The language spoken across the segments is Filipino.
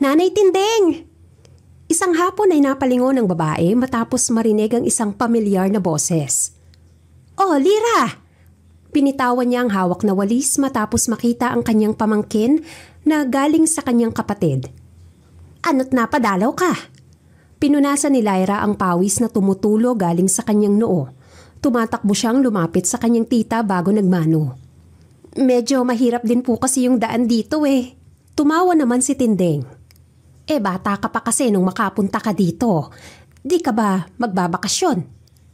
Nanay Tinding! Isang hapon ay napalingon ng babae matapos marinig ang isang pamilyar na boses. Oh, Lira! Pinitawan niya ang hawak na walis matapos makita ang kanyang pamangkin na galing sa kanyang kapatid. Ano't napadalaw ka? Pinunasan ni Lyra ang pawis na tumutulo galing sa kanyang noo. Tumatakbo siyang lumapit sa kanyang tita bago nagmano. Medyo mahirap din po kasi yung daan dito eh. Tumawa naman si Tinding. Bata ka pa kasi nung makapunta ka dito. Di ka ba magbabakasyon?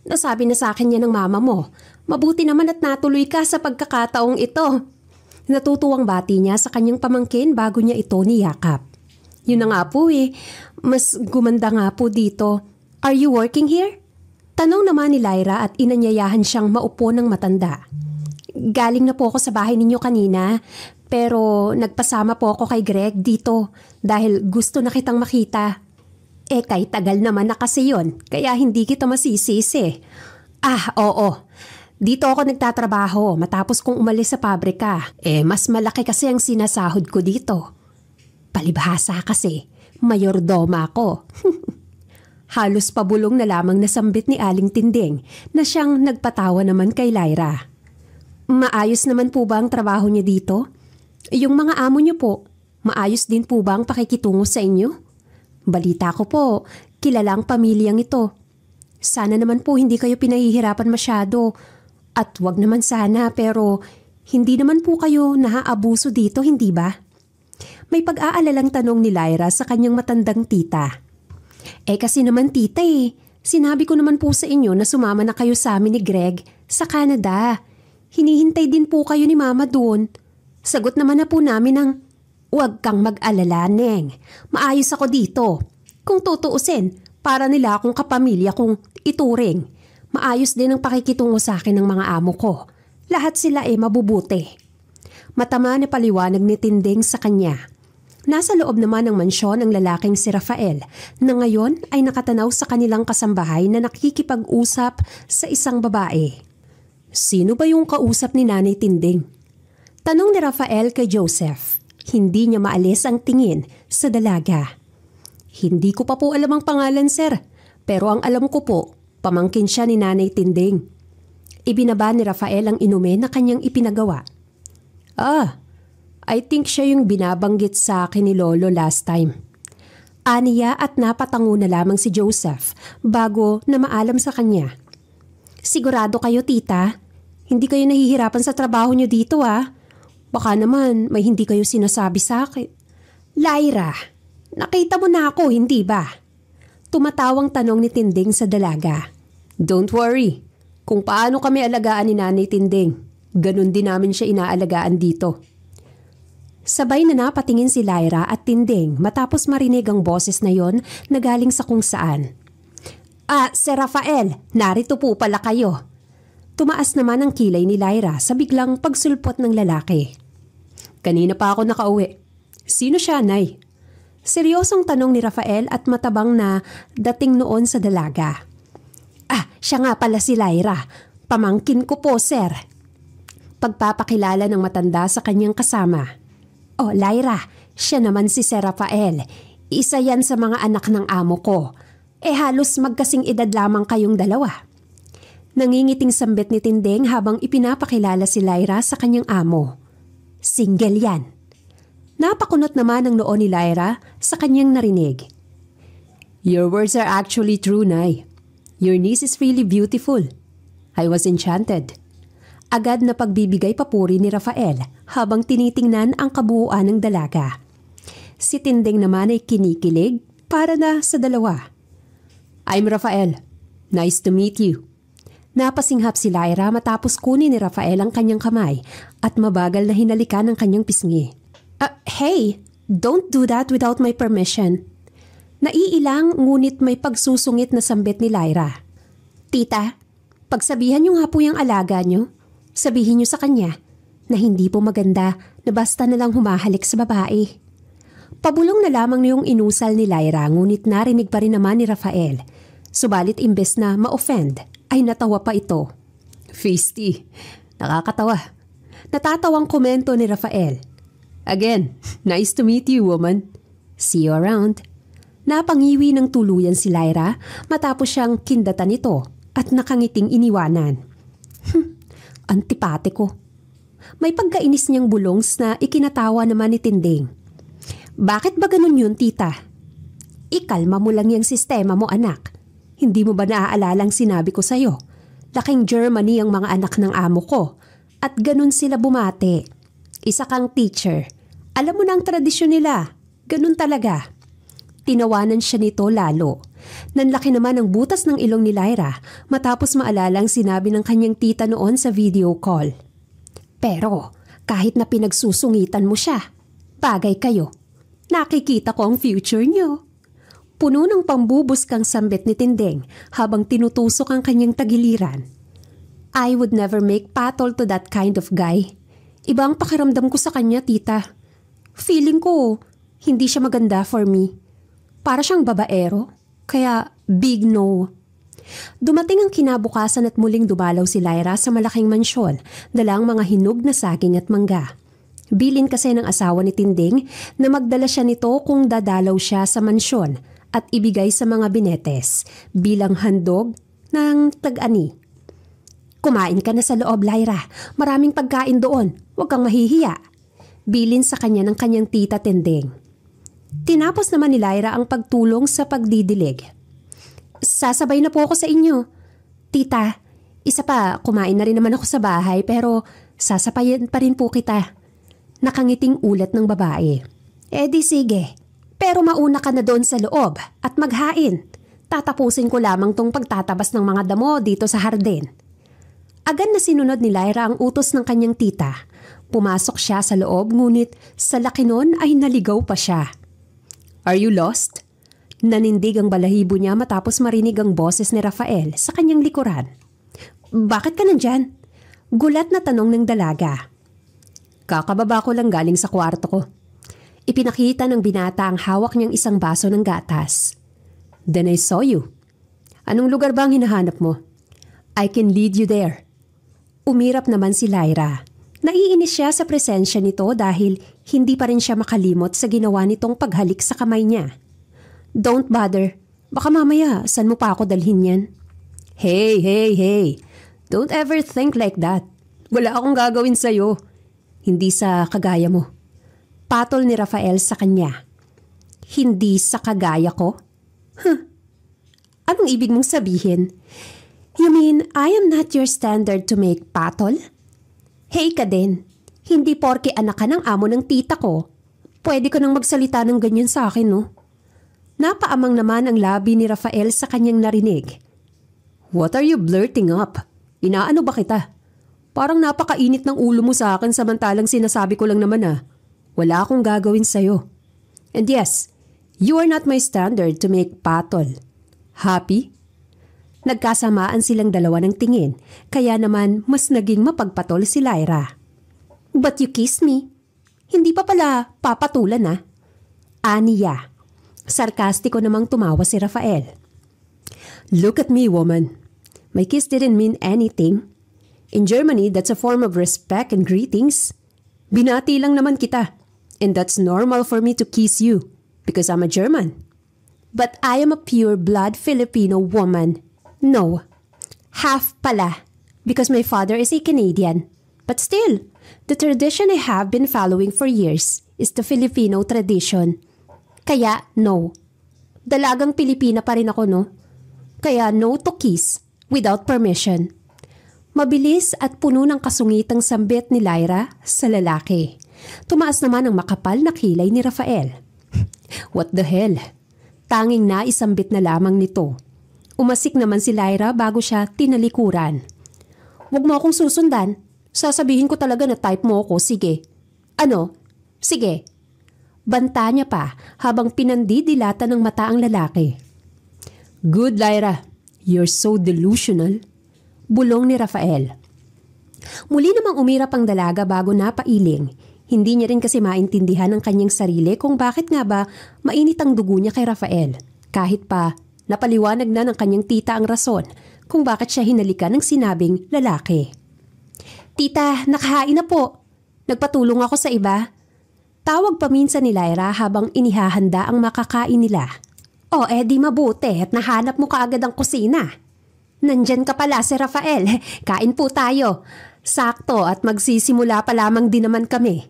Nasabi na sa akin yan ng mama mo. Mabuti naman at natuloy ka sa pagkakataong ito. Natutuwang bati niya sa kanyang pamangkin bago niya ito niyakap. Yun na nga po eh. Mas gumanda nga po dito. Are you working here? Tanong naman ni Lyra at inanyayahan siyang maupo ng matanda. Galing na po ako sa bahay ninyo kanina. Pero nagpasama po ako kay Greg dito dahil gusto na kitang makita. Kay tagal naman na kasi yun, kaya hindi kita masisisi. Oo. Dito ako nagtatrabaho matapos kong umalis sa pabrika. Mas malaki kasi ang sinasahod ko dito. Palibhasa kasi, mayordoma ako. Halos pabulong na lamang nasambit ni Aling Tinding na siyang nagpatawa naman kay Lyra. Maayos naman po ba ang trabaho niya dito? Yung mga amo niyo po, maayos din po ba ang pakikitungo sa inyo? Balita ko po, kilala ang pamilyang ito. Sana naman po hindi kayo pinahihirapan masyado. At wag naman sana pero hindi naman po kayo naaabuso dito, hindi ba? May pag-aalalang tanong ni Lyra sa kanyang matandang tita. Kasi naman tita sinabi ko naman po sa inyo na sumama na kayo sa amin ni Greg sa Canada. Hinihintay din po kayo ni Mama doon. Sagot naman na po namin ng, huwag kang mag-alala, Neng. Maayos ako dito. Kung tutuusin, para nila akong kapamilya kung ituring. Maayos din ang pakikitungo sa akin ng mga amo ko. Lahat sila mabubuti. Matama na paliwanag ni Tinding sa kanya. Nasa loob naman ng mansyon ang lalaking si Rafael na ngayon ay nakatanaw sa kanilang kasambahay na nakikipag-usap sa isang babae. Sino ba yung kausap ni Nanay Tinding? Tanong ni Rafael kay Joseph. Hindi niya maalis ang tingin sa dalaga. Hindi ko pa po alam ang pangalan, sir. Pero ang alam ko po, pamangkin siya ni Nanay Tinding. Ibinaba ni Rafael ang inumin na kanyang ipinagawa. I think siya yung binabanggit sa akin ni Lolo last time. Aniya at napatango na lamang si Joseph bago na maalam sa kanya. Sigurado kayo, tita? Hindi kayo nahihirapan sa trabaho niyo dito, Baka naman may hindi kayo sinasabi sa akin. Lyra, nakita mo na ako, hindi ba? Tumatawang tanong ni Tinding sa dalaga. Don't worry. Kung paano kami alagaan ni Nanay Tinding, ganun din namin siya inaalagaan dito. Sabay na napatingin si Lyra at Tinding matapos marinig ang boses na yon na galing sa kung saan. Sir Rafael, narito po pala kayo. Tumaas naman ang kilay ni Lyra sa biglang pagsulpot ng lalaki. Kanina pa ako nakauwi. Sino siya, Nay? Seryosong tanong ni Rafael at matabang na dating noon sa dalaga. Siya nga pala si Lyra. Pamangkin ko po, sir. Pagpapakilala ng matanda sa kanyang kasama. Lyra, siya naman si Sir Rafael. Isa yan sa mga anak ng amo ko. Halos magkasing edad lamang kayong dalawa. Nangingiting sambit ni Tinding habang ipinapakilala si Lyra sa kanyang amo. Single yan. Napakunot naman ang noo ni Lyra sa kanyang narinig. Your words are actually true, Nay. Your niece is really beautiful. I was enchanted. Agad na pagbibigay papuri ni Rafael habang tinitingnan ang kabuuan ng dalaga. Si Tinding naman ay kinikilig para na sa dalawa. I'm Rafael. Nice to meet you. Napasinghap si Lyra matapos kunin ni Rafael ang kanyang kamay at mabagal na hinalikan ang kanyang pisngi. Hey, don't do that without my permission. Naiilang ngunit may pagsusungit na sambit ni Lyra. Tita, pagsabihan niyo nga po yung alaga niyo. Sabihin niyo sa kanya na hindi po maganda na basta na lang humahalik sa babae. Pabulong na lamang niyong inusal ni Lyra ngunit narinig pa rin naman ni Rafael. Subalit imbes na ma-offend ay natawa pa ito. Feisty, nakakatawa. Natatawang komento ni Rafael. Again, nice to meet you, woman. See you around. Napangiwi ng tuluyan si Lyra matapos siyang kindatan ito at nakangiting iniwanan. Antipatiko. May pagkainis niyang bulongs na ikinatawa naman ni Tinding. Bakit ba ganun yun, tita? Ikalma mo lang yung sistema mo, anak. Hindi mo ba naaalalang sinabi ko sa'yo? Laking Germany ang mga anak ng amo ko at ganun sila bumate. Isa kang teacher. Alam mo na ang tradisyon nila. Ganun talaga. Tinawanan siya nito lalo. Nanlaki naman ang butas ng ilong ni Lyra matapos maalalang sinabi ng kanyang tita noon sa video call. Pero kahit na pinagsusungitan mo siya, bagay kayo. Nakikita ko ang future niyo. Puno ng pambubuskang sambit ni Tinding habang tinutusok ang kanyang tagiliran. I would never make patol to that kind of guy. Iba ang pakiramdam ko sa kanya, tita. Feeling ko, hindi siya maganda for me. Para siyang babaero, kaya big no. Dumating ang kinabukasan at muling dumalaw si Lyra sa malaking mansyon, dala ang mga hinog na saging at mangga. Bilin kasi ng asawa ni Tinding na magdala siya nito kung dadalaw siya sa mansyon at ibigay sa mga binetes bilang handog ng tag-ani. Kumain ka na sa loob, Lyra. Maraming pagkain doon. Huwag kang mahihiya. Bilin sa kanya ng kanyang tita Tinding. Tinapos naman ni Lyra ang pagtulong sa pagdidilig. Sasabay na po ako sa inyo. Tita, isa pa, kumain na rin naman ako sa bahay pero sasapayan pa rin po kita. Nakangiting ulat ng babae. Di sige, pero mauna ka na doon sa loob at maghain. Tatapusin ko lamang tong pagtatabas ng mga damo dito sa hardin. Agad na sinunod ni Lyra ang utos ng kanyang tita. Pumasok siya sa loob ngunit sa laki nun ay naligaw pa siya. Are you lost? Nanindig ang balahibo niya matapos marinig ang boses ni Rafael sa kanyang likuran. Bakit ka nandyan? Gulat na tanong ng dalaga. Kakababa ko lang galing sa kwarto ko. Ipinakita ng binata ang hawak niyang isang baso ng gatas. Then I saw you. Anong lugar ba ang hinahanap mo? I can lead you there. Umirap naman si Lyra. Naiinis siya sa presensya nito dahil hindi pa rin siya makalimot sa ginawa nitong paghalik sa kamay niya. Don't bother. Baka mamaya, saan mo pa ako dalhin yan? Hey. Don't ever think like that. Wala akong gagawin sa'yo. Hindi sa kagaya mo. Patol ni Rafael sa kanya. Hindi sa kagaya ko? Anong ibig mong sabihin? You mean I am not your standard to make patol? Hey ka din, hindi porke anak ka ng amo ng tita ko, pwede ka nang magsalita ng ganyan sa akin, no? Napaamang naman ang labi ni Rafael sa kanyang narinig. What are you blurting up? Inaano ba kita? Parang napakainit ng ulo mo sa akin samantalang sinasabi ko lang naman wala akong gagawin sa'yo. And yes, you are not my standard to make patol. Happy? Nagkasamaan silang dalawa ng tingin, kaya naman mas naging mapagpatol si Lyra. But you kissed me. Hindi pa pala papatulan Aniya. Sarkastiko namang tumawa si Rafael. Look at me, woman. My kiss didn't mean anything. In Germany, that's a form of respect and greetings. Binati lang naman kita. And that's normal for me to kiss you because I'm a German. But I am a pure-blood Filipino woman. No, half pala, because my father is a Canadian. But still, the tradition I have been following for years is the Filipino tradition. Kaya, no. Dalagang Pilipina pa rin ako, no? Kaya no to kiss without permission. Mabilis at puno ng kasungitang sambit ni Lyra sa lalaki. Tumaas naman ang makapal na kilay ni Rafael. What the hell? Tanging naisambit na lamang nito. Umasik naman si Lyra bago siya tinalikuran. Huwag mo akong susundan. Sasabihin ko talaga na type mo ako, sige. Ano? Sige. Banta niya pa habang pinandidilata ng mata ang lalaki. Good, Lyra. You're so delusional. Bulong ni Rafael. Muli namang umirap ang dalaga bago napailing. Hindi niya rin kasi maintindihan ang kanyang sarili kung bakit nga ba mainit ang dugo niya kay Rafael. Kahit pa napaliwanag na ng kanyang tita ang rason kung bakit siya hinalikan ng sinabing lalaki. Tita, nakahain na po. Nagpatulong ako sa iba. Tawag pa minsan ni Lyra habang inihahanda ang makakain nila. O di mabuti at nahanap mo kaagad ang kusina. Nandyan ka pala si Rafael, kain po tayo. Sakto at magsisimula pa lamang din naman kami.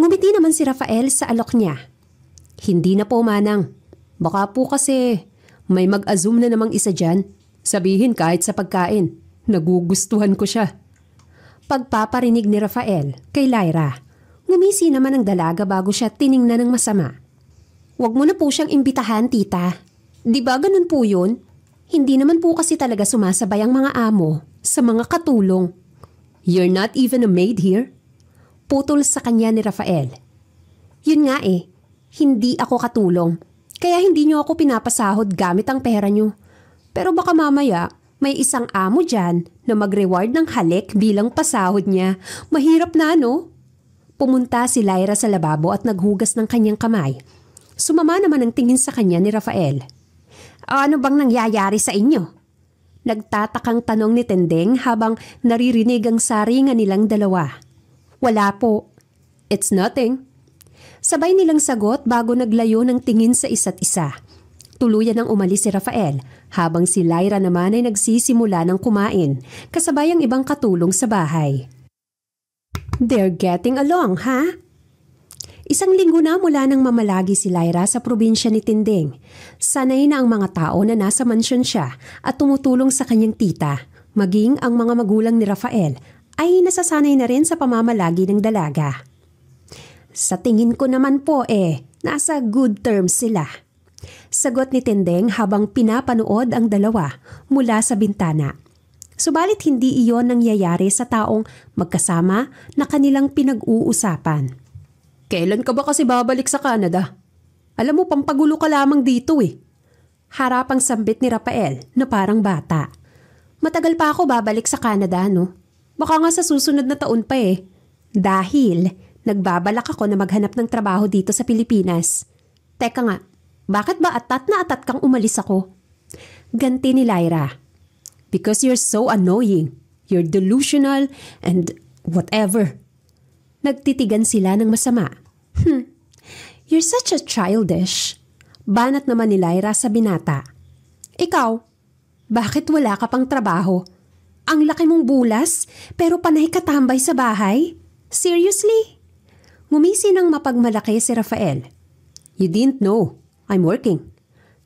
Ngumiti naman si Rafael sa alok niya. Hindi na po, Manang. Baka po kasi may mag-assume na namang isa dyan. Sabihin kahit sa pagkain, nagugustuhan ko siya. Pagpaparinig ni Rafael kay Lyra, ngumisi naman ang dalaga bago siya tiningnan ng masama. Huwag mo na po siyang imbitahan, tita. Di ba ganun po yun? Hindi naman po kasi talaga sumasabay ang mga amo sa mga katulong. You're not even a maid here? Putol sa kanya ni Rafael. Yun nga hindi ako katulong. Kaya hindi niyo ako pinapasahod gamit ang pera niyo. Pero baka mamaya may isang amo dyan na mag-reward ng halik bilang pasahod niya. Mahirap na, no? Pumunta si Lyra sa lababo at naghugas ng kanyang kamay. Sumama naman ang tingin sa kanya ni Rafael. Ano bang nangyayari sa inyo? Nagtatakang tanong ni Tendeng habang naririnig ang saringan nilang dalawa. Wala po. It's nothing. Sabay nilang sagot bago naglayo ng tingin sa isa't isa. Tuluyan ang umalis si Rafael habang si Lyra naman ay nagsisimula ng kumain kasabay ang ibang katulong sa bahay. They're getting along, ha? Isang linggo na mula nang mamalagi si Lyra sa probinsya ni Tinding. Sanay na ang mga tao na nasa mansyon siya at tumutulong sa kanyang tita. Maging ang mga magulang ni Rafael ay nasasanay na rin sa pamamalagi ng dalaga. Sa tingin ko naman po nasa good terms sila. Sagot ni Tinding habang pinapanood ang dalawa mula sa bintana. Subalit hindi iyon nangyayari sa taong magkasama na kanilang pinag-uusapan. Kailan ka ba kasi babalik sa Canada? Alam mo, pampagulo ka lamang dito Harapang sambit ni Rafael na parang bata. Matagal pa ako babalik sa Canada, no? Baka nga sa susunod na taon pa Dahil nagbabalak ako na maghanap ng trabaho dito sa Pilipinas. Teka nga, bakit ba atat na atat kang umalis ako? Ganti ni Lyra. Because you're so annoying. You're delusional and whatever. Nagtitigan sila ng masama. You're such a childish. Banat naman ni Lyra sa binata. Ikaw, bakit wala ka pang trabaho? Ang laki mong bulas pero panay katambay sa bahay? Seriously? Ngumisi ng mapagmalaki si Rafael. You didn't know. I'm working.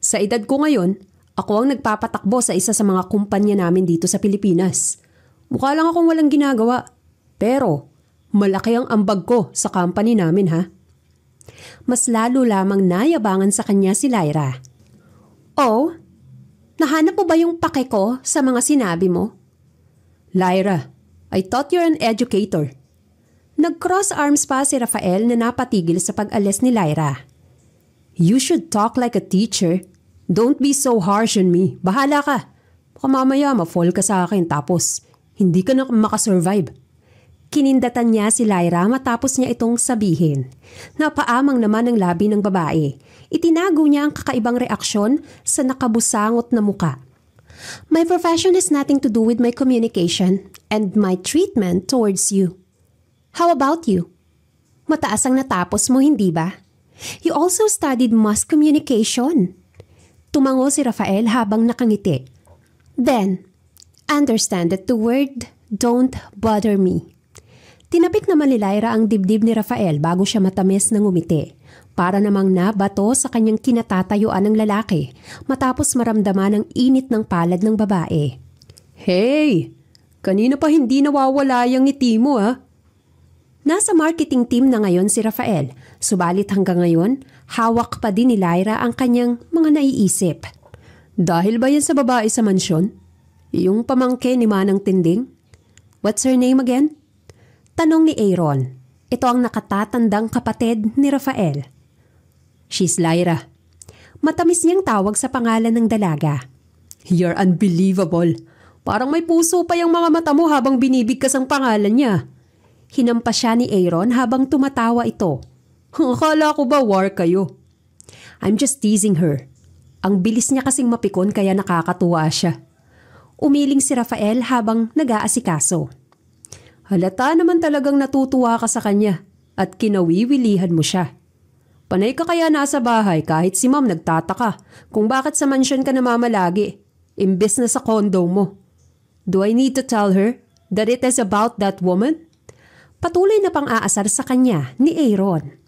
Sa edad ko ngayon, ako ang nagpapatakbo sa isa sa mga kumpanya namin dito sa Pilipinas. Mukha lang akong walang ginagawa. Pero, malaki ang ambag ko sa company namin, ha? Mas lalo lamang nayabangan sa kanya si Lyra. Oh, nahanap mo ba yung pake ko sa mga sinabi mo? Lyra, I thought you're an educator. Nag-cross arms pa si Rafael na napatigil sa pag-alis ni Lyra. You should talk like a teacher. Don't be so harsh on me. Bahala ka. Baka mamaya ma-fall ka sa akin tapos hindi ka na makasurvive. Kinindatan niya si Lyra matapos niya itong sabihin. Napaamang naman ang labi ng babae. Itinago niya ang kakaibang reaksyon sa nakabusangot na muka. My profession has nothing to do with my communication and my treatment towards you. How about you? Mataas ang natapos mo, hindi ba? You also studied mass communication. Tumango si Rafael habang nakangiti. Then, understand that the word don't bother me. Tinapik naman ni Lyra ang dibdib ni Rafael bago siya matamis na ngumiti. Para namang nabato sa kanyang kinatatayuan ng lalaki matapos maramdaman ang init ng palad ng babae. Hey! Kanina pa hindi nawawala yung ngiti mo Nasa marketing team na ngayon si Rafael, subalit hanggang ngayon, hawak pa din ni Lyra ang kanyang mga naiisip. Dahil ba yan sa babae sa mansyon? Yung pamangkin ni Manang Tinding? What's her name again? Tanong ni Aaron. Ito ang nakatatandang kapatid ni Rafael. She's Lyra. Matamis niyang tawag sa pangalan ng dalaga. You're unbelievable. Parang may puso pa yung mga mata mo habang binibigkas ang pangalan niya. Hinampas siya ni Aaron habang tumatawa ito. Akala ko ba war kayo? I'm just teasing her. Ang bilis niya kasing mapikon kaya nakakatuwa siya. Umiling si Rafael habang nag-aasikaso. Halata naman talagang natutuwa ka sa kanya at kinawiwilihan mo siya. Panay ka kaya nasa bahay kahit si ma'am nagtataka kung bakit sa mansyon ka namamalagi, imbes na sa condo mo. Do I need to tell her that it is about that woman? Patuloy na pang-aasar sa kanya ni Aaron.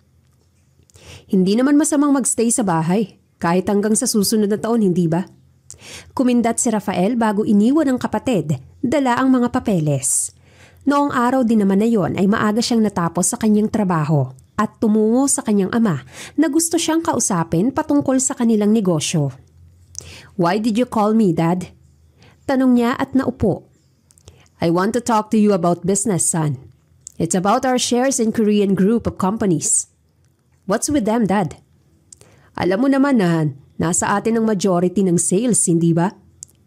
Hindi naman masamang magstay sa bahay, kahit hanggang sa susunod na taon, hindi ba? Kumindat si Rafael bago iniwan ng kapatid, dala ang mga papeles. Noong araw din naman na yon ay maaga siyang natapos sa kanyang trabaho at tumungo sa kanyang ama na gusto siyang kausapin patungkol sa kanilang negosyo. "Why did you call me, Dad?" Tanong niya at naupo. "I want to talk to you about business, son. It's about our shares in Korean group of companies." "What's with them, Dad?" "Alam mo naman na nasa atin ang majority ng sales, hindi ba?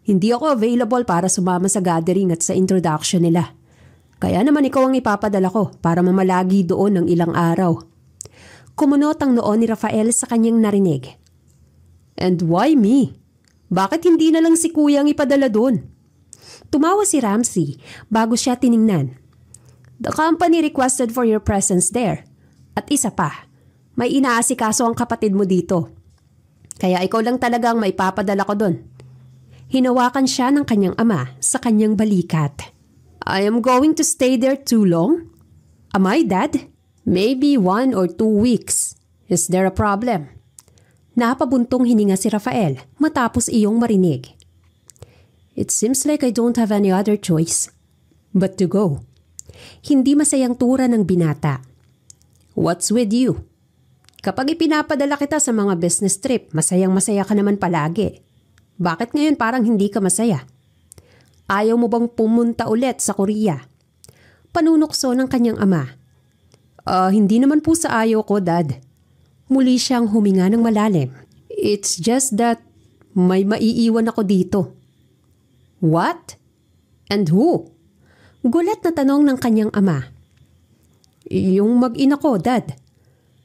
Hindi ako available para sumama sa gathering at sa introduction nila. Kaya naman ikaw ang ipapadala ko para mamalagi doon ng ilang araw." Kumunot ang noon ni Rafael sa kanyang narinig. "And why me? Bakit hindi na lang si kuya ang ipadala doon?" Tumawa si Ramsey bago siya tiningnan. "The company requested for your presence there. At isa pa, may inaasikaso ang kapatid mo dito. Kaya ikaw lang talaga ang maipapadala ko doon." Hinawakan siya ng kanyang ama sa kanyang balikat. "I am going to stay there too long? Am I, Dad? Maybe 1 or 2 weeks. Is there a problem?" Napabuntong hininga si Rafael matapos iyong marinig. "It seems like I don't have any other choice but to go." Hindi masayang tura ng binata. "What's with you? Kapag ipinapadala kita sa mga business trip, masayang-masaya ka naman palagi. Bakit ngayon parang hindi ka masaya? Ayaw mo bang pumunta ulit sa Korea?" Panunukso ng kanyang ama. Hindi naman po sa ayaw ko, Dad." Muli siyang huminga ng malalim. "It's just that may maiiwan ako dito." "What? And who?" Gulat na tanong ng kanyang ama. "Yung mag-ina ko, Dad.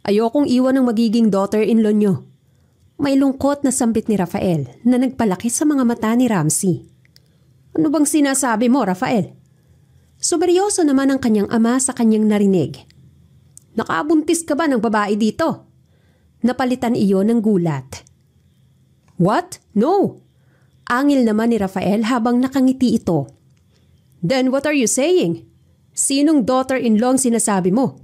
Ayokong iwan ng magiging daughter-in-law nyo." May lungkot na sambit ni Rafael na nagpalaki sa mga mata ni Ramsey. "Ano bang sinasabi mo, Rafael?" Sumeryoso naman ang kanyang ama sa kanyang narinig. "Nakabuntis ka ba ng babae dito?" Napalitan iyon ng gulat. "What? No!" Angil naman ni Rafael habang nakangiti ito. "Then what are you saying? Sinong daughter-in-law ang sinasabi mo?"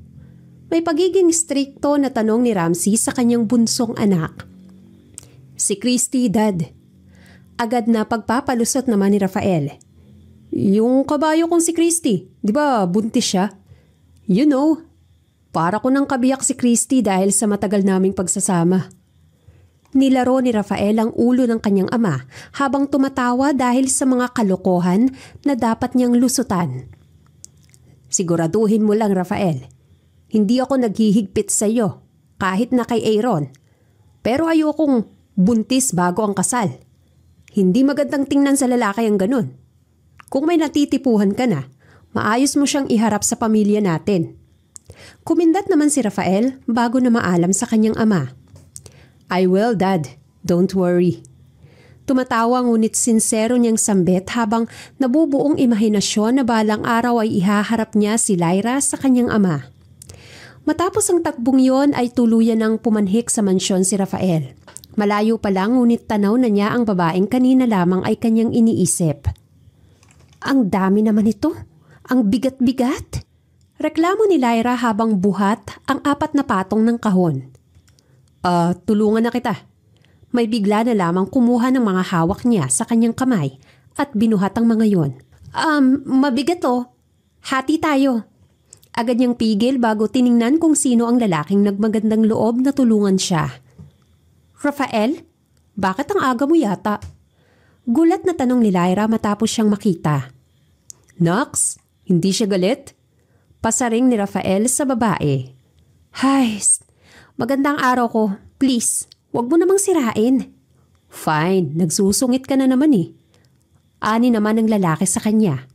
May pagiging strikto na tanong ni Ramsey sa kanyang bunsong anak. "Si Christy, Dad." Agad na pagpapalusot naman ni Rafael. "Yung kabayo kong si Christy, di ba buntis siya?" "You know, para ko nang kabiyak si Christy dahil sa matagal naming pagsasama." Nilaro ni Rafael ang ulo ng kanyang ama habang tumatawa dahil sa mga kalokohan na dapat niyang lusutan. "Siguraduhin mo lang, Rafael. Hindi ako naghihigpit sa iyo, kahit na kay Aaron. Pero ayokong buntis bago ang kasal. Hindi magandang tingnan sa lalaki ang ganun. Kung may natitipuhan ka na, maayos mo siyang iharap sa pamilya natin." Kumindat naman si Rafael bago na maalam sa kanyang ama. "I will, Dad. Don't worry." Tumatawa ngunit sinsero niyang sambit habang nabubuong imahinasyon na balang araw ay ihaharap niya si Lyra sa kanyang ama. Matapos ang takbong yon ay tuluyan ng pumanhik sa mansyon si Rafael. Malayo pa lang ngunit tanaw na niya ang babaeng kanina lamang ay kanyang iniisip. "Ang dami naman ito. Ang bigat-bigat." Reklamo ni Lyra habang buhat ang 4 na patong ng kahon. Tulungan na kita." May bigla na lamang kumuha ng mga hawak niya sa kanyang kamay at binuhat ang mga yon. Mabigat to. Hati tayo." Agad niyang pigil bago tiningnan kung sino ang lalaking nagmagandang loob na tulungan siya. "Rafael? Bakit ang aga mo yata?" Gulat na tanong ni Lyra matapos siyang makita. "Nox, hindi siya galit?" Pasaring ni Rafael sa babae. "Hay, magandang araw ko. Please, wag mo namang sirain." "Fine, nagsusungit ka na naman eh." Ani naman ng lalaki sa kanya.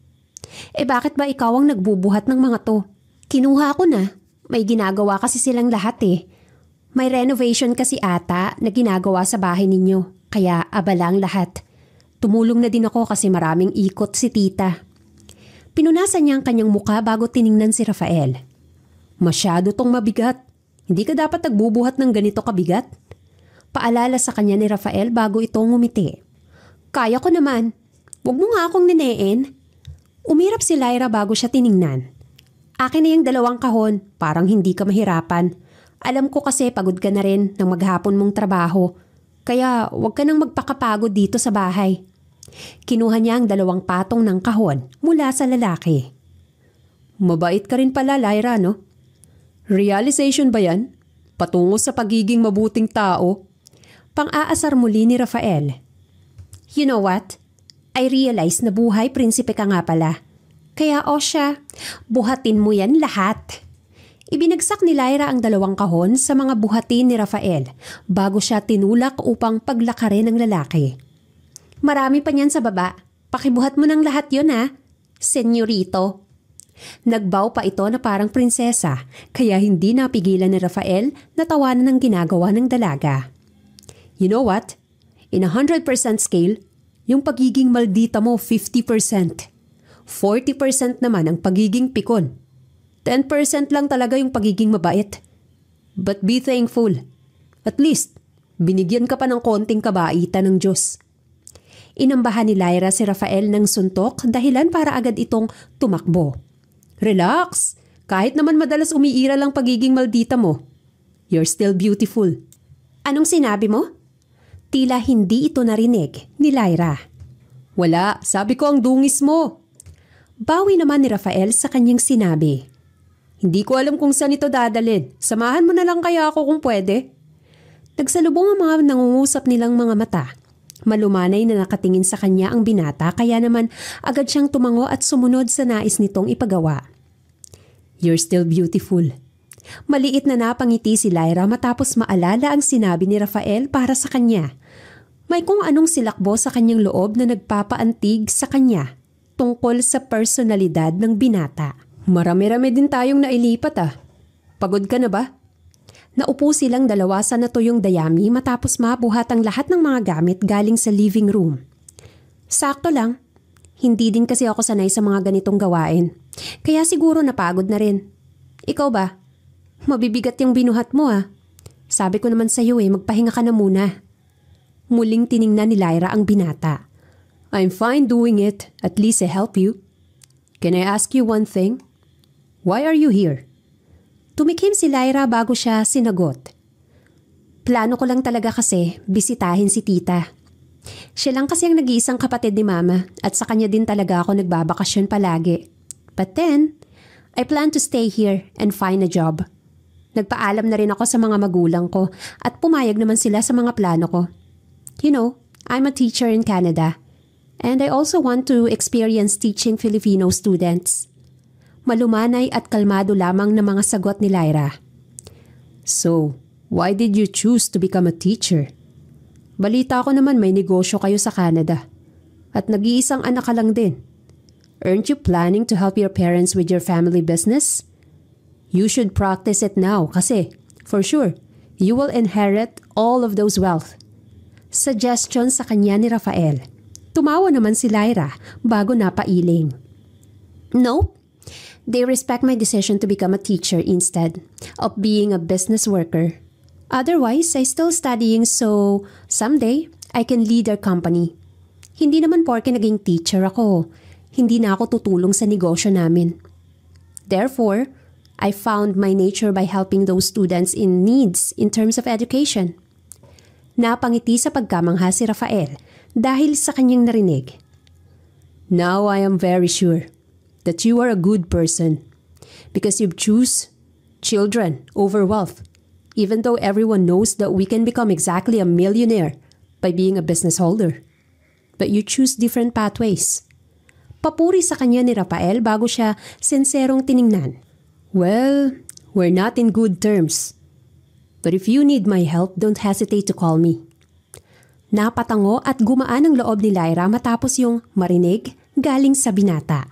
Bakit ba ikaw ang nagbubuhat ng mga to?" "Kinuha ko na. May ginagawa kasi silang lahat eh. May renovation kasi ata na ginagawa sa bahay ninyo, kaya abala ang lahat. Tumulong na din ako kasi maraming ikot si tita." Pinunasan niya ang kanyang muka bago tiningnan si Rafael. Masyado tong mabigat. Hindi ka dapat nagbubuhat ng ganito kabigat. Paalala sa kanya ni Rafael bago ito ngumiti. Kaya ko naman. Huwag mo nga akong ninein. Umirap si Lyra bago siya tiningnan. Akin na yung 2 kahon, parang hindi ka mahirapan. Alam ko kasi pagod ka na rin ng maghapon mong trabaho. Kaya huwag ka nang magpakapagod dito sa bahay. Kinuha niya ang 2 patong ng kahon mula sa lalaki. Mabait ka rin pala, Lyra, no? Realization ba yan? Patungo sa pagiging mabuting tao? Pang-aasar muli ni Rafael. You know what? I realize na buhay prinsipe ka nga pala. Kaya siya, buhatin mo yan lahat. Ibinagsak ni Lyra ang 2 kahon sa mga buhatin ni Rafael bago siya tinulak upang paglakarin ng lalaki. Marami pa niyan sa baba. Pakibuhat mo ng lahat yon ha, senyorito. Nagbaw pa ito na parang prinsesa kaya hindi napigilan ni Rafael na tawanan ng ginagawa ng dalaga. You know what? In 100% scale, yung pagiging maldita mo 50%. 40% naman ang pagiging pikon. 10% lang talaga yung pagiging mabait. But be thankful. At least, binigyan ka pa ng konting kabaitan ng Diyos. Inambahan ni Lyra si Rafael ng suntok dahilan para agad itong tumakbo. Relax! Kahit naman madalas umiira lang pagiging maldita mo. You're still beautiful. Anong sinabi mo? Tila hindi ito narinig ni Lyra. Wala, sabi ko ang dungis mo. Bawi naman ni Rafael sa kanyang sinabi. Hindi ko alam kung saan ito dadalhin. Samahan mo na lang kaya ako kung pwede. Nagsalubong ang mga nangungusap nilang mga mata. Malumanay na nakatingin sa kanya ang binata kaya naman agad siyang tumango at sumunod sa nais nitong ipagawa. You're still beautiful. Maliit na napangiti si Lyra matapos maalala ang sinabi ni Rafael para sa kanya. May kung anong silakbo sa kanyang loob na nagpapaantig sa kanya tungkol sa personalidad ng binata. Marami-rami din tayong nailipat Pagod ka na ba? Naupo silang 2 sa natuyong dayami matapos mabuhat ang lahat ng mga gamit galing sa living room. Sakto lang. Hindi din kasi ako sanay sa mga ganitong gawain. Kaya siguro napagod na rin. Ikaw ba? Mabibigat yung binuhat mo Sabi ko naman sa iyo magpahinga ka na muna. Muling tiningnan ni Lyra ang binata. I'm fine doing it. At least I help you. Can I ask you one thing? Why are you here? Tumikim si Lyra bago siya sinagot. Plano ko lang talaga kasi bisitahin si tita. Siya lang kasi ang nag-iisang kapatid ni mama at sa kanya din talaga ako nagbabakasyon palagi. But then, I plan to stay here and find a job. Nagpaalam na rin ako sa mga magulang ko at pumayag naman sila sa mga plano ko. You know, I'm a teacher in Canada and I also want to experience teaching Filipino students. Malumanay at kalmado lamang na mga sagot ni Lyra. So, why did you choose to become a teacher? Balita ko naman may negosyo kayo sa Canada at nag-iisang anak ka lang din. Aren't you planning to help your parents with your family business? You should practice it now kasi, for sure, you will inherit all of those wealth. Suggestion sa kanya ni Rafael. Tumawa naman si Lyra bago napailing. No, they respect my decision to become a teacher instead of being a business worker. Otherwise, I still studying so someday I can lead their company. Hindi naman porke naging teacher ako, hindi na ako tutulong sa negosyo namin. Therefore, I found my nature by helping those students in needs in terms of education. Napangiti sa pagkamangha si Rafael dahil sa kanyang narinig. Now I am very sure that you are a good person because you choose children over wealth, even though everyone knows that we can become exactly a millionaire by being a business holder. But you choose different pathways. Papuri sa kanya ni Rafael bago siya senserong tiningnan. Well, we're not in good terms. But if you need my help, don't hesitate to call me. Napatango at gumaan ang loob ni Lyra matapos yung marinig galing sa binata.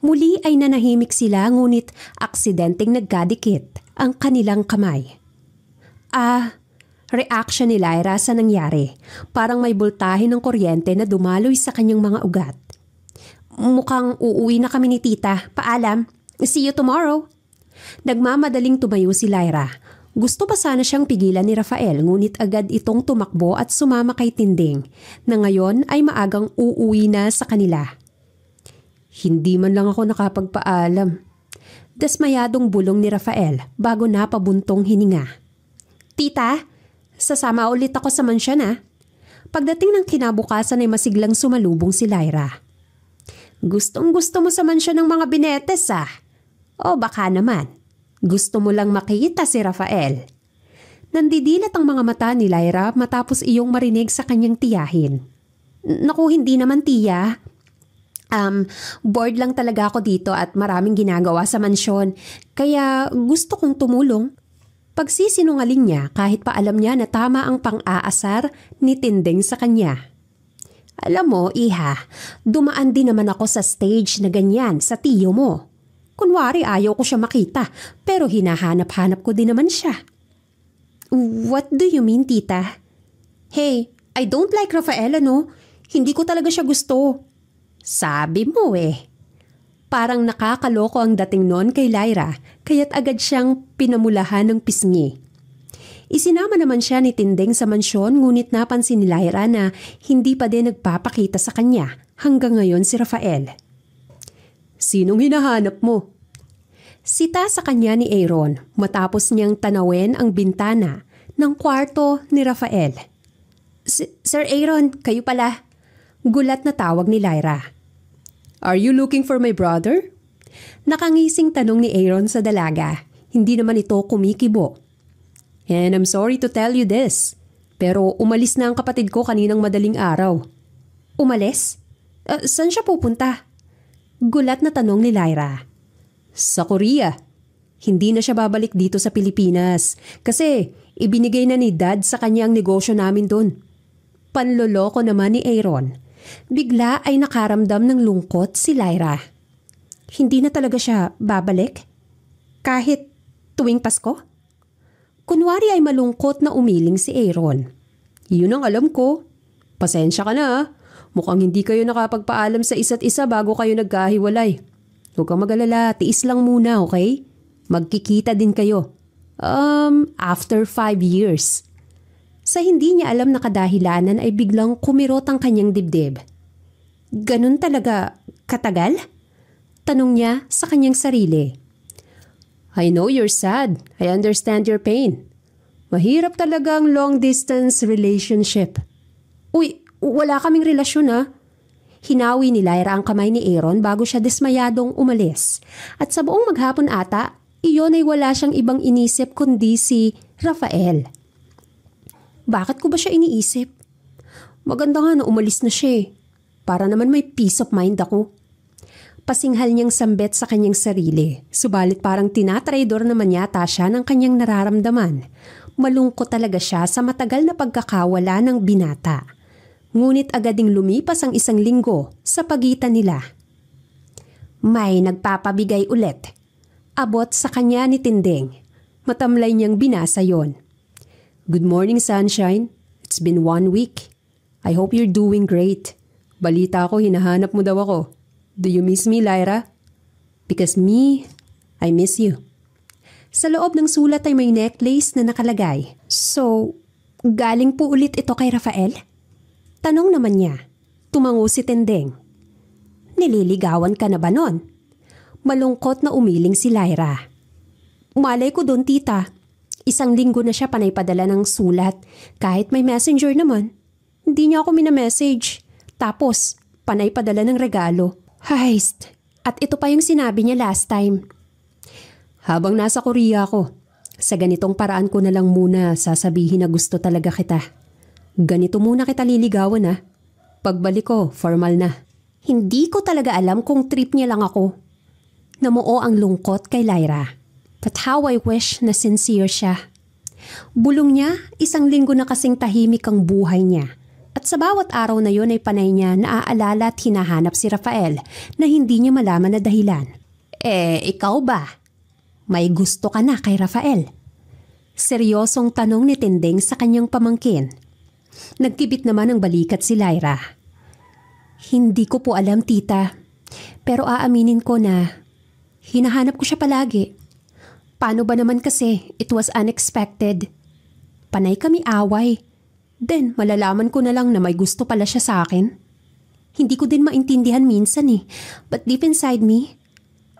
Muli ay nanahimik sila ngunit aksidenteng nagkadikit ang kanilang kamay. Reaction ni Lyra sa nangyari. Parang may bultahe ng kuryente na dumaloy sa kanyang mga ugat. Mukhang uuwi na kami ni tita. Paalam. See you tomorrow. Nagmamadaling tumayo si Lyra. Gusto pa sana siyang pigilan ni Rafael ngunit agad itong tumakbo at sumama kay Tinding na ngayon ay maagang uuwi na sa kanila. Hindi man lang ako nakapagpaalam. Desmayadong bulong ni Rafael bago napabuntong hininga. Tita, sasama ulit ako sa mansyon ah. Pagdating ng kinabukasan ay masiglang sumalubong si Lyra. Gustong gusto mo sa mansyon ng mga binetes ah. O baka naman. Gusto mo lang makita si Rafael. Nandidilat ang mga mata ni Lyra matapos iyong marinig sa kanyang tiyahin. Naku, hindi naman tiya. Bored lang talaga ako dito at maraming ginagawa sa mansyon. Kaya gusto kong tumulong. Pagsisinungaling niya kahit pa alam niya na tama ang pang-aasar ni Tinding sa kanya. Alam mo, iha, dumaan din naman ako sa stage na ganyan sa tiyo mo. Kunwari ayaw ko siya makita, pero hinahanap-hanap ko din naman siya. What do you mean, tita? Hey, I don't like Rafael, no? Hindi ko talaga siya gusto. Sabi mo eh. Parang nakakaloko ang dating noon kay Lyra, kaya't agad siyang pinamulahan ng pisngi. Isinama naman siya ni Tinding sa mansyon ngunit napansin ni Lyra na hindi pa din nagpapakita sa kanya hanggang ngayon si Rafael. Sinong hinahanap mo? Sita sa kanya ni Aaron matapos niyang tanawin ang bintana ng kwarto ni Rafael. Sir Aaron, kayo pala. Gulat na tawag ni Lyra. Are you looking for my brother? Nakangising tanong ni Aaron sa dalaga. Hindi naman ito kumikibo. And I'm sorry to tell you this, pero umalis na ang kapatid ko kaninang madaling araw. Umalis? Saan siya pupunta? Gulat na tanong ni Lyra. Sa Korea. Hindi na siya babalik dito sa Pilipinas kasi ibinigay na ni Dad sa kanyang negosyo namin doon. Panloloko naman ni Aaron. Bigla ay nakaramdam ng lungkot si Lyra. Hindi na talaga siya babalik? Kahit tuwing Pasko? Kunwari ay malungkot na umiling si Aaron. Yun ang alam ko. Pasensya ka na ah. Mukhang hindi kayo nakapagpaalam sa isa't isa bago kayo nagkahiwalay. Huwag kang mag-alala, tiis lang muna, okay? Magkikita din kayo. After 5 years. Sa hindi niya alam na kadahilanan ay biglang kumirot ang kanyang dibdib. Ganun talaga katagal? Tanong niya sa kanyang sarili. I know you're sad. I understand your pain. Mahirap talaga ang long-distance relationship. Uy, wala kaming relasyon ah. Hinawi ni Lyra ang kamay ni Aaron bago siya desmayadong umalis. At sa buong maghapon ata, iyon ay wala siyang ibang inisip kundi si Rafael. Bakit ko ba siya iniisip? Maganda nga na umalis na siya eh. Para naman may peace of mind ako. Pasinghal niyang sambet sa kanyang sarili, subalit parang tinatraidor naman yata siya ng kanyang nararamdaman. Malungkot talaga siya sa matagal na pagkakawala ng binata. Ngunit agad ding lumipas ang 1 linggo sa pagitan nila. May nagpapabigay ulit. Abot sa kanya ni Tinding. Matamlay niyang binasa yon. Good morning, sunshine. It's been 1 week. I hope you're doing great. Balita ko, hinahanap mo daw ako. Do you miss me, Lyra? Because me, I miss you. Sa loob ng sulat ay may necklace na nakalagay. So, galing po ulit ito kay Rafael? Tanong naman niya. Tumango si Tinding. Nililigawan ka na ba nun? Malungkot na umiling si Lyra. Malay ko doon, tita. 1 linggo na siya panay padala ng sulat. Kahit may messenger naman. Hindi niya ako minamessage. Tapos, panay padala ng regalo. Heist. At ito pa yung sinabi niya last time. Habang nasa Korea ako, sa ganitong paraan ko na lang muna sasabihin na gusto talaga kita. Ganito muna kita liligawan ah. Pagbalik ko, formal na. Hindi ko talaga alam kung trip niya lang ako. Namuo ang lungkot kay Lyra. But how I wish na sincere siya. Bulong niya, 1 linggo na kasing tahimik ang buhay niya. At sa bawat araw na yon ay panay niya naaalala at hinahanap si Rafael na hindi niya malaman na dahilan. Ikaw ba? May gusto ka na kay Rafael? Seryosong tanong ni Tinding sa kanyang pamangkin. Nagkibit naman ang balikat si Lyra. Hindi ko po alam, tita. Pero aaminin ko na hinahanap ko siya palagi. Paano ba naman kasi? It was unexpected. Panay kami away. Then, malalaman ko na lang na may gusto pala siya sa akin. Hindi ko din maintindihan minsan eh. But deep inside me,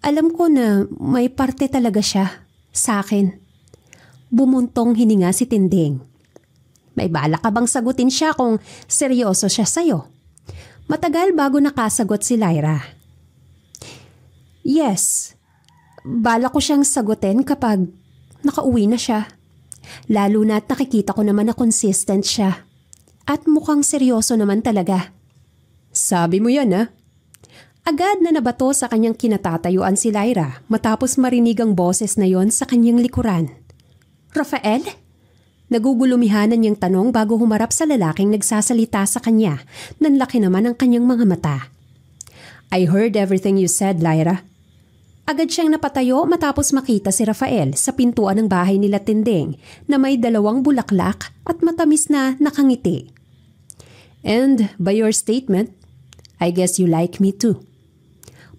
alam ko na may parte talaga siya sa akin. Bumuntong hininga si Tinding. May bala ka bang sagutin siya kung seryoso siya sa'yo? Matagal bago nakasagot si Lyra. Yes. Bala ko siyang sagutin kapag nakauwi na siya. Lalo na't nakikita ko naman na consistent siya. At mukhang seryoso naman talaga. Sabi mo yan ah. Agad na nabato sa kanyang kinatatayuan si Lyra matapos marinig ang boses na yon sa kanyang likuran. Rafael? Nagugulumihanan niyang tanong bago humarap sa lalaking nagsasalita sa kanya. Nanlaki naman ang kanyang mga mata. I heard everything you said, Lyra. Agad siyang napatayo matapos makita si Rafael sa pintuan ng bahay nila Tinding na may 2 bulaklak at matamis na nakangiti. And by your statement, I guess you like me too.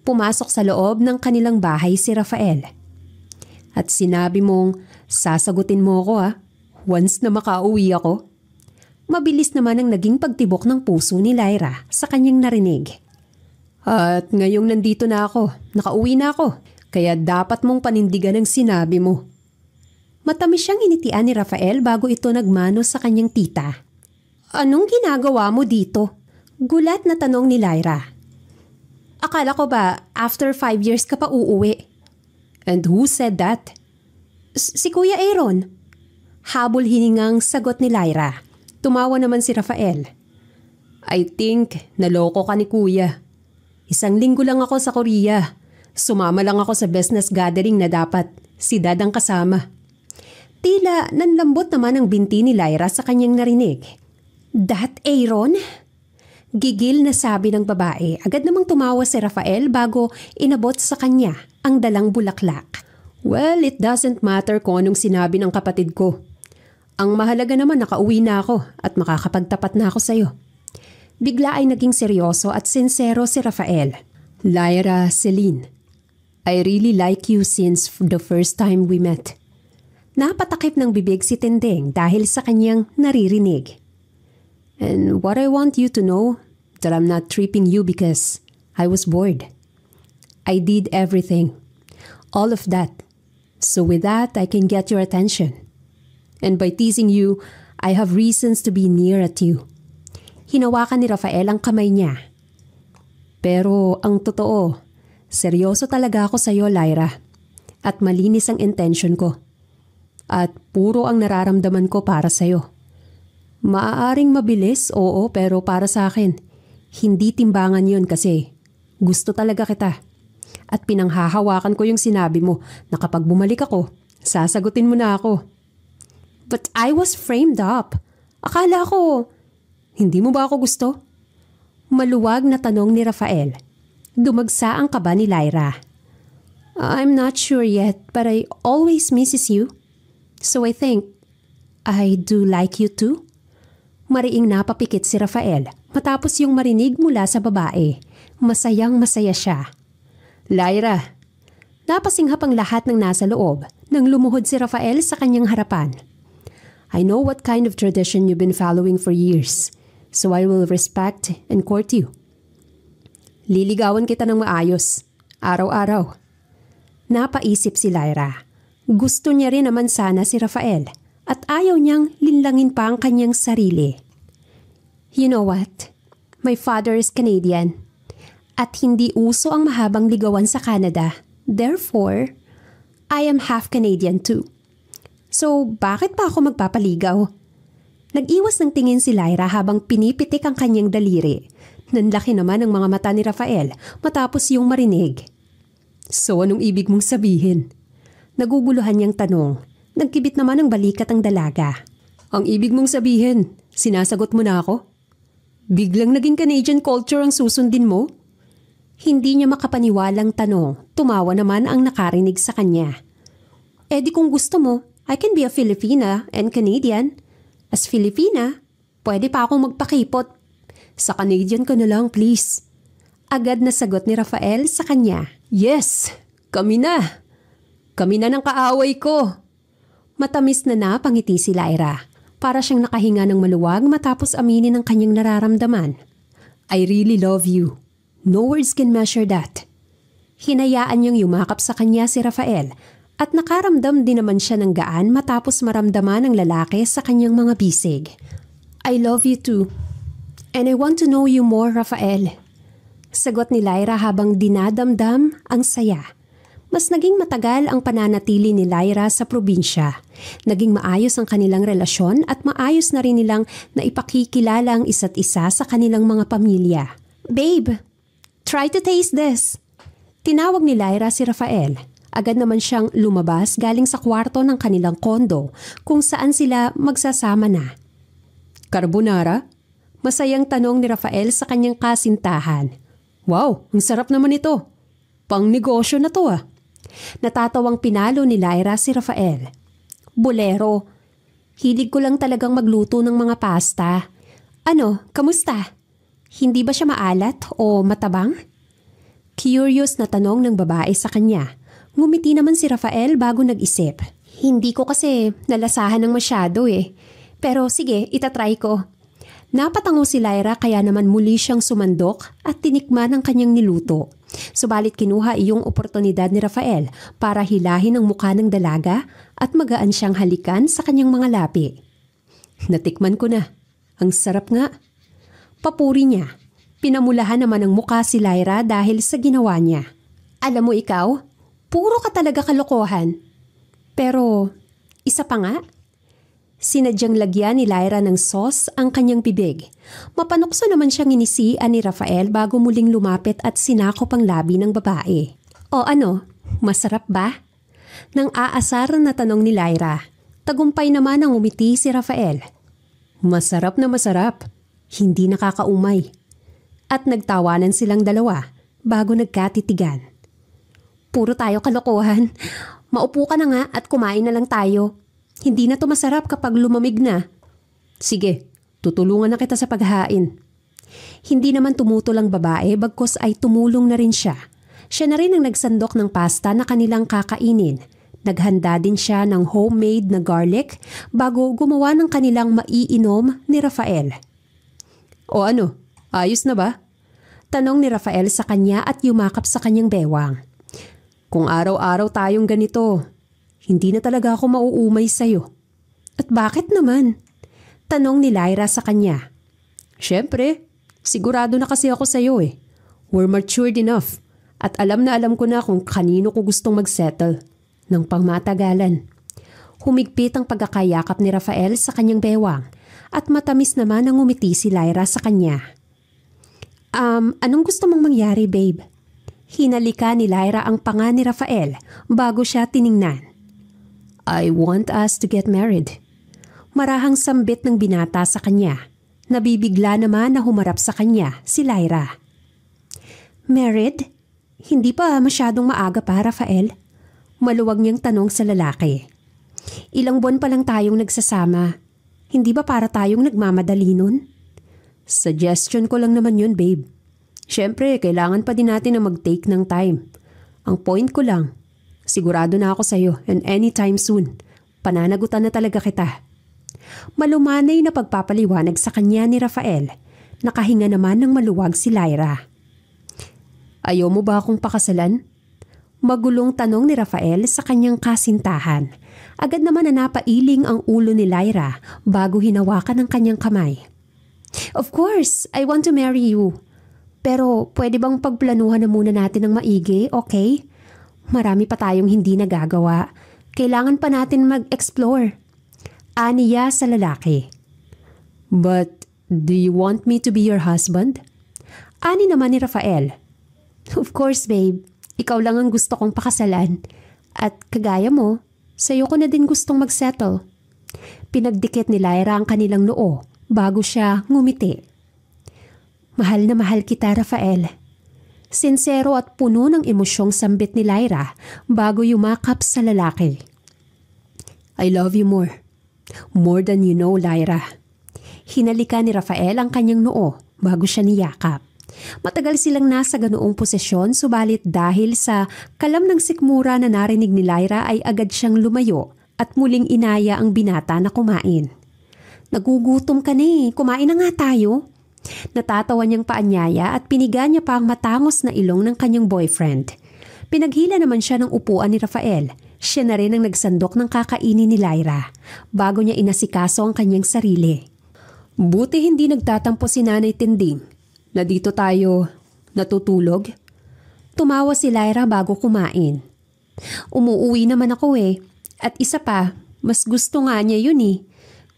Pumasok sa loob ng kanilang bahay si Rafael. At sinabi mong, sasagutin mo ako once na makauwi ako. Mabilis naman ang naging pagtibok ng puso ni Lyra sa kanyang narinig. At ngayong nandito na ako, nakauwi na ako, kaya dapat mong panindigan ang sinabi mo. Matamis siyang initian ni Rafael bago ito nagmano sa kanyang tita. Anong ginagawa mo dito? Gulat na tanong ni Lyra. Akala ko ba after 5 years ka pa uuwi? And who said that? Si Kuya Aaron. Habol hiningang sagot ni Lyra. Tumawa naman si Rafael. I think naloko ka ni Kuya. 1 linggo lang ako sa Korea. Sumama lang ako sa business gathering na dapat si Dad ang kasama. Tila nanlambot naman ang binti ni Lyra sa kanyang narinig. That Aaron? Gigil na sabi ng babae. Agad namang tumawa si Rafael bago inabot sa kanya ang dalang bulaklak. Well, it doesn't matter kung anong sinabi ng kapatid ko. Ang mahalaga naman nakauwi na ako at makakapagtapat na ako sa'yo. Bigla ay naging seryoso at sincero si Rafael. Lyra Celine, I really like you since the first time we met. Napatakip ng bibig si Tinding dahil sa kanyang naririnig. And what I want you to know, that I'm not tripping you because I was bored. I did everything. All of that. So with that, I can get your attention. And by teasing you, I have reasons to be near at you. Hinawakan ni Rafael ang kamay niya. Pero ang totoo, seryoso talaga ako sa iyo, Lyra. At malinis ang intention ko. At puro ang nararamdaman ko para sa iyo. Maaaring mabilis, oo, pero para sa akin, hindi timbangan yun kasi gusto talaga kita. At pinanghahawakan ko yung sinabi mo na kapag bumalik ako, sasagutin mo na ako. But I was framed up. Akala ko, hindi mo ba ako gusto? Maluwag na tanong ni Rafael. Dumagsa ang kaba ni Lyra. I'm not sure yet, but I always misses you. So I think, I do like you too? Mariing napapikit si Rafael matapos yung marinig mula sa babae. Masayang masaya siya. Lyra, napasinghap ang lahat ng nasa loob nang lumuhod si Rafael sa kanyang harapan. I know what kind of tradition you've been following for years. So I will respect and court you. Liligawan kita ng maayos, araw-araw. Napaisip si Lyra. Gusto niya rin naman sana si Rafael at ayaw niyang linlangin pa ang kanyang sarili. You know what? My father is Canadian. At hindi uso ang mahabang ligawan sa Canada. Therefore, I am half Canadian too. So bakit pa ako magpapaligaw? Nag-iwas ng tingin si Lyra habang pinipitik ang kanyang daliri. Nanlaki naman ang mga mata ni Rafael matapos yung marinig. So anong ibig mong sabihin? Naguguluhan niyang tanong. Nagkibit naman ang balikat ang dalaga. Ang ibig mong sabihin, sinasagot mo na ako? Biglang naging Canadian culture ang susundin mo? Hindi niya makapaniwalang tanong. Tumawa naman ang nakarinig sa kanya. Eh di kung gusto mo, I can be a Filipina and Canadian. As Filipina, pwede pa akong magpakipot. Sa Canadian ka na lang, please. Agad na sagot ni Rafael sa kanya. Yes, kami na. Kami na ng kaaway ko. Matamis na napangiti si Lyra. Para siyang nakahinga ng maluwag matapos aminin ang kanyang nararamdaman. I really love you. No words can measure that. Hinayaan niyang yumakap sa kanya si Rafael at nakaramdam din naman siya ng gaan matapos maramdaman ng lalaki sa kanyang mga bisig. I love you too. And I want to know you more, Rafael. Sagot ni Lyra habang dinadamdam ang saya. Mas naging matagal ang pananatili ni Lyra sa probinsya. Naging maayos ang kanilang relasyon at maayos na rin nilang naipakikilala ang isa't isa sa kanilang mga pamilya. Babe, try to taste this. Tinawag ni Lyra si Rafael. Agad naman siyang lumabas galing sa kwarto ng kanilang kondo kung saan sila magsasama na. Carbonara? Masayang tanong ni Rafael sa kanyang kasintahan. Wow, ang sarap naman ito. Pang negosyo na to ah. Natatawang pinalo ni Lyra si Rafael. Bolero. Hilig ko lang talagang magluto ng mga pasta. Ano, kamusta? Hindi ba siya maalat o matabang? Curious na tanong ng babae sa kanya. Ngumiti naman si Rafael bago nag-isip. Hindi ko kasi nalasahan ng masyado eh. Pero sige, itatry ko. Napatango si Lyra kaya naman muli siyang sumandok at tinikman ang kanyang niluto. Subalit kinuha iyong oportunidad ni Rafael para hilahin ang mukha ng dalaga at magaan siyang halikan sa kanyang mga lapi. Natikman ko na. Ang sarap nga. Papuri niya. Pinamulahan naman ang mukha si Lyra dahil sa ginawa niya. Alam mo ikaw, puro ka talaga kalokohan. Pero isa pa nga. Sinadyang lagyan ni Lyra ng sauce ang kanyang bibig. Mapanukso naman siyang inisian ni Rafael bago muling lumapit at sinakop ang labi ng babae. O ano, masarap ba? Nang aasar na tanong ni Lyra, tagumpay naman ang umiti si Rafael. Masarap na masarap, hindi nakakaumay. At nagtawanan silang dalawa bago nagkatitigan. Puro tayo kalokohan. Maupo ka na nga at kumain na lang tayo. Hindi na to masarap kapag lumamig na. Sige, tutulungan na kita sa paghain. Hindi naman tumutol ang babae bagkus ay tumulong na rin siya. Siya na rin ang nagsandok ng pasta na kanilang kakainin. Naghanda din siya ng homemade na garlic bago gumawa ng kanilang maiinom ni Rafael. O ano, ayos na ba? Tanong ni Rafael sa kanya at yumakap sa kanyang bewang. Kung araw-araw tayong ganito, hindi na talaga ako mauumay sa'yo. At bakit naman? Tanong ni Lyra sa kanya. Siyempre, sigurado na kasi ako sa'yo eh. We're matured enough at alam na alam ko na kung kanino ko gustong magsettle ng pangmatagalan. Humigpit ang pagkakayakap ni Rafael sa kanyang bewang at matamis naman ang umiti si Lyra sa kanya. Anong gusto mong mangyari, babe? Hinalika ni Lyra ang panga ni Rafael bago siya tiningnan. I want us to get married. Marahang sambit ng binata sa kanya. Nabibigla naman na humarap sa kanya si Lyra. Married? Hindi pa masyadong maaga pa, Rafael? Maluwag niyang tanong sa lalaki. Ilang buwan pa lang tayong nagsasama. Hindi ba para tayong nagmamadali nun? Suggestion ko lang naman yun, babe. Siyempre, kailangan pa din natin na mag-take ng time. Ang point ko lang, sigurado na ako sa'yo and anytime soon, pananagutan na talaga kita. Malumanay na pagpapaliwanag sa kanya ni Rafael. Nakahinga naman ng maluwag si Lyra. Ayaw mo ba akong pakasalan? Magulong tanong ni Rafael sa kanyang kasintahan. Agad naman na napailing ang ulo ni Lyra bago hinawakan ang kanyang kamay. Of course, I want to marry you. Pero pwede bang pagplanuhan na muna natin ng maigi, okay? Marami pa tayong hindi nagagawa. Kailangan pa natin mag-explore. Aniya sa lalaki. But do you want me to be your husband? Ani naman ni Rafael. Of course, babe. Ikaw lang ang gusto kong pakasalan. At kagaya mo, sa'yo ko na din gustong magsettle. Pinagdikit ni Lyra ang kanilang noo bago siya ngumiti. Mahal na mahal kita, Rafael. Sinsero at puno ng emosyong sambit ni Lyra bago yumakap sa lalaki. I love you more. More than you know, Lyra. Hinalika ni Rafael ang kanyang noo bago siya niyakap. Matagal silang nasa ganoong posisyon subalit dahil sa kalam ng sikmura na narinig ni Lyra ay agad siyang lumayo at muling inaya ang binata na kumain. Nagugutom ka na kumain na nga tayo. Natatawa niyang paanyaya at piniga niya pa ang matangos na ilong ng kanyang boyfriend. Pinaghila naman siya ng upuan ni Rafael. Siya na rin ang nagsandok ng kakainin ni Lyra bago niya inasikaso ang kanyang sarili. Buti hindi nagtatampo si Nanay Tinding na dito tayo natutulog. Tumawa si Lyra bago kumain. Umuuwi naman ako At isa pa, mas gusto nga niya yun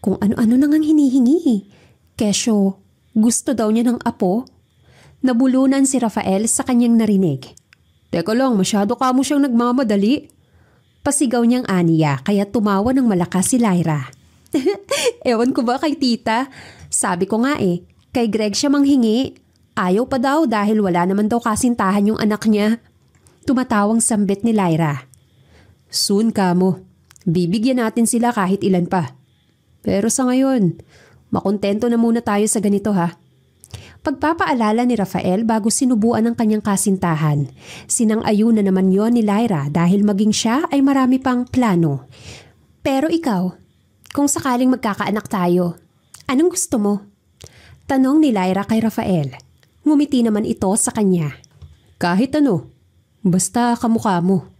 Kung ano-ano nang hinihingi. Kesyo, gusto daw niya ng apo. Nabulunan si Rafael sa kanyang narinig. Teka lang, masyado ka mo siyang nagmamadali. Pasigaw niyang aniya kaya tumawa ng malakas si Lyra. Ewan ko ba kay tita? Sabi ko nga kay Greg siya manghingi. Ayaw pa daw dahil wala naman daw kasintahan yung anak niya. Tumatawang sambit ni Lyra. Soon ka mo. Bibigyan natin sila kahit ilan pa. Pero sa ngayon, makontento na muna tayo sa ganito ha. Pagpapaalala ni Rafael bago sinubuan ng kanyang kasintahan. Sinang-ayuna naman yon ni Lyra dahil maging siya ay marami pang plano. Pero ikaw, kung sakaling magkakaanak tayo, anong gusto mo? Tanong ni Lyra kay Rafael. Ngumiti naman ito sa kanya. Kahit ano, basta kamukha mo.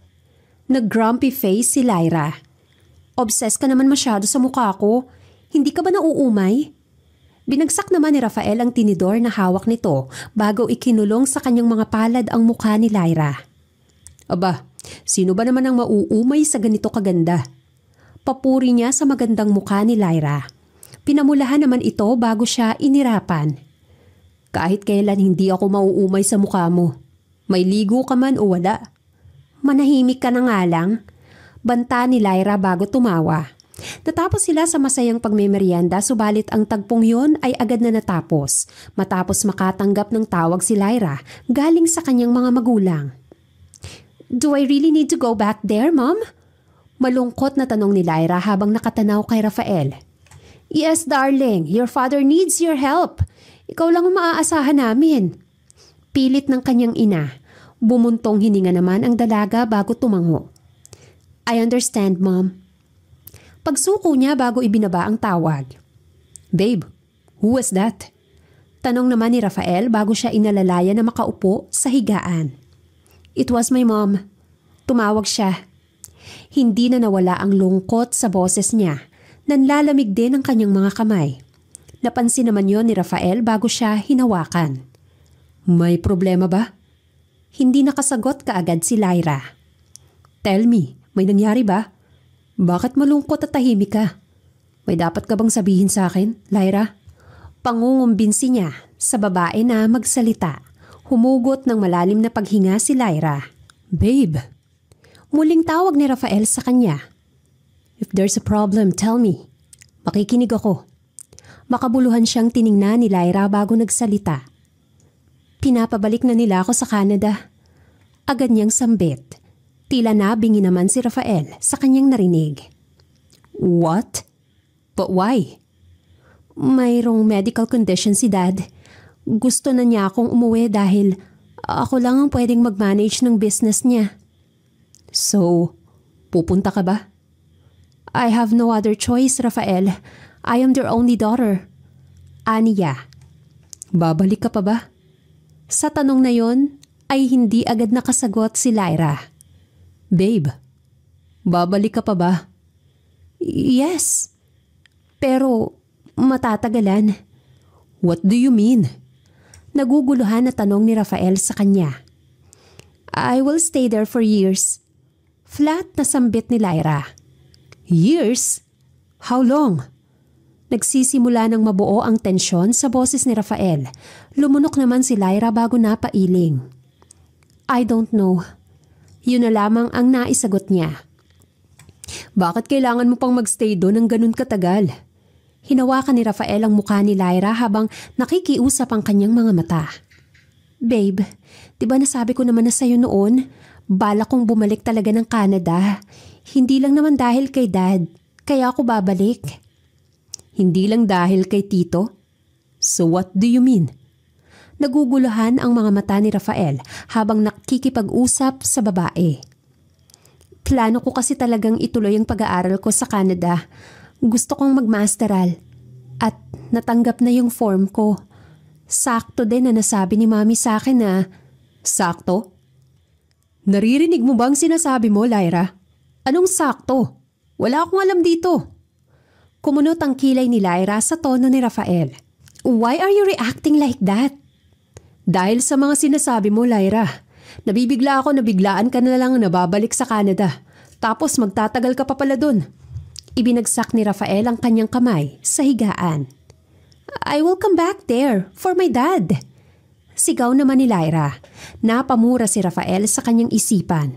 Nag-grumpy face si Lyra. Obsessed ka naman masyado sa mukha ko. Hindi ka ba nauumay? Binagsak naman ni Rafael ang tinidor na hawak nito bago ikinulong sa kanyang mga palad ang mukha ni Lyra. Aba, sino ba naman ang mauumay sa ganito kaganda? Papuri niya sa magandang mukha ni Lyra. Pinamulahan naman ito bago siya inirapan. Kahit kailan hindi ako mauumay sa mukha mo. May ligo ka man o wala. Manahimik ka na nga lang. Banta ni Lyra bago tumawa. Natapos sila sa masayang pagmemeryenda subalit ang tagpong yon ay agad na natapos matapos makatanggap ng tawag si Lyra galing sa kanyang mga magulang. Do I really need to go back there, Mom? Malungkot na tanong ni Lyra habang nakatanaw kay Rafael. Yes, darling. Your father needs your help. Ikaw lang ang maaasahan namin. Pilit ng kanyang ina. Bumuntong hininga naman ang dalaga bago tumango. I understand, Mom. Pagsuko niya bago ibinaba ang tawag. Babe, who was that? Tanong naman ni Rafael bago siya inalalaya na makaupo sa higaan. It was my mom. Tumawag siya. Hindi na nawala ang lungkot sa boses niya. Nanlalamig din ang kanyang mga kamay. Napansin naman yon ni Rafael bago siya hinawakan. May problema ba? Hindi nakasagot kaagad si Lyra. Tell me, may nangyari ba? Bakit malungkot at tahimik ka? May dapat ka bang sabihin sa akin, Lyra? Pangungumbinsi niya sa babae na magsalita. Humugot ng malalim na paghinga si Lyra. Babe. Muling tawag ni Rafael sa kanya. If there's a problem, tell me. Makikinig ako. Makabuluhan siyang tiningnan ni Lyra bago nagsalita. Pinapabalik na nila ako sa Canada. Agad niyang sambit. Tila nabingi naman si Rafael sa kanyang narinig. What? But why? Mayroong medical condition si Dad. Gusto na niya akong umuwi dahil ako lang ang pwedeng mag-manage ng business niya. So, pupunta ka ba? I have no other choice, Rafael. I am their only daughter. Aniya. Babalik ka pa ba? Sa tanong na yon ay hindi agad nakasagot si Lyra. Babe, babalik ka pa ba? Yes. Pero matatagalan. What do you mean? Naguguluhan na tanong ni Rafael sa kanya. I will stay there for years. Flat na sambit ni Lyra. Years? How long? Nagsisimula ng mabuo ang tensyon sa boses ni Rafael. Lumunok naman si Lyra bago napailing. I don't know. Yun na lamang ang naisagot niya. Bakit kailangan mo pang magstay doon ng ganun katagal? Hinawakan ni Rafael ang mukha ni Lyra habang nakikiusap ang kanyang mga mata. Babe, di ba nasabi ko naman na sa'yo noon? Bala kong bumalik talaga ng Canada. Hindi lang naman dahil kay Dad, kaya ako babalik. Hindi lang dahil kay Tito? So what do you mean? Naguguluhan ang mga mata ni Rafael habang nakikipag-usap sa babae. Plano ko kasi talagang ituloy ang pag-aaral ko sa Canada. Gusto kong magmasteral. At natanggap na yung form ko. Sakto din na nasabi ni Mami sa akin na... Sakto? Naririnig mo bang sinasabi mo, Lyra? Anong sakto? Wala akong alam dito. Kumunot ang kilay ni Lyra sa tono ni Rafael. Why are you reacting like that? Dahil sa mga sinasabi mo, Lyra. Nabibigla ako na biglaan ka na lang nababalik sa Canada. Tapos magtatagal ka pa pala dun. Ibinagsak ni Rafael ang kanyang kamay sa higaan. I will come back there for my dad. Sigaw naman ni Lyra. Napamura si Rafael sa kanyang isipan.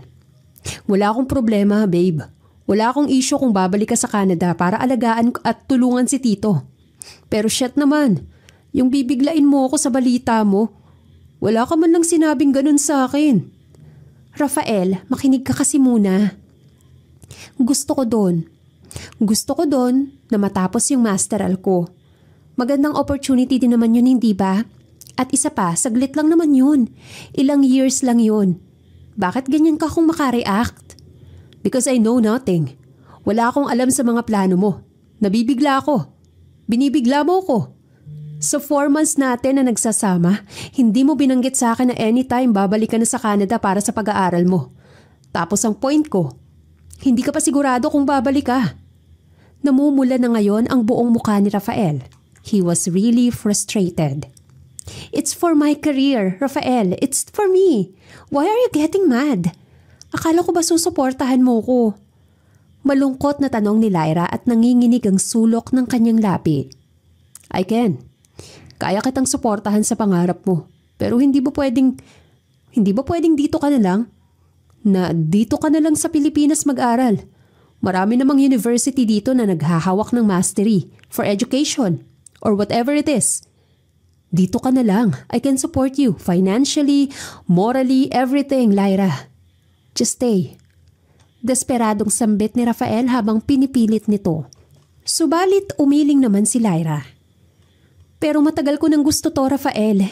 Wala akong problema, babe. Wala akong issue kung babalik ka sa Canada para alagaan at tulungan si Tito. Pero shit naman, yung bibiglain mo ako sa balita mo. Wala ka man lang sinabing ganun sa akin. Rafael, makinig ka kasi muna. Gusto ko doon na matapos yung masteral ko. Magandang opportunity din naman yun, hindi ba? At isa pa, saglit lang naman yun. Ilang years lang yun. Bakit ganyan ka kung makareact? Because I know nothing. Wala akong alam sa mga plano mo. Nabibigla ako. Binibigla mo ko. Sa 4 months natin na nagsasama, hindi mo binanggit sa akin na anytime babalik ka na sa Canada para sa pag-aaral mo. Tapos ang point ko, hindi ka pa sigurado kung babalik ka. Namumula na ngayon ang buong mukha ni Rafael. He was really frustrated. It's for my career, Rafael. It's for me. Why are you getting mad? Akala ko ba susuportahan mo ko? Malungkot na tanong ni Lyra at nanginginig ang sulok ng kanyang labi. I can. Kaya kitang suportahan sa pangarap mo. Pero hindi ba pwedeng dito ka na lang? Na dito ka na lang sa Pilipinas mag-aral. Marami namang university dito na naghahawak ng mastery for education or whatever it is. Dito ka na lang. I can support you financially, morally, everything, Lyra. Just stay. Desperadong sambit ni Rafael habang pinipilit nito. Subalit umiling naman si Lyra. Pero matagal ko nang gusto to, Rafael.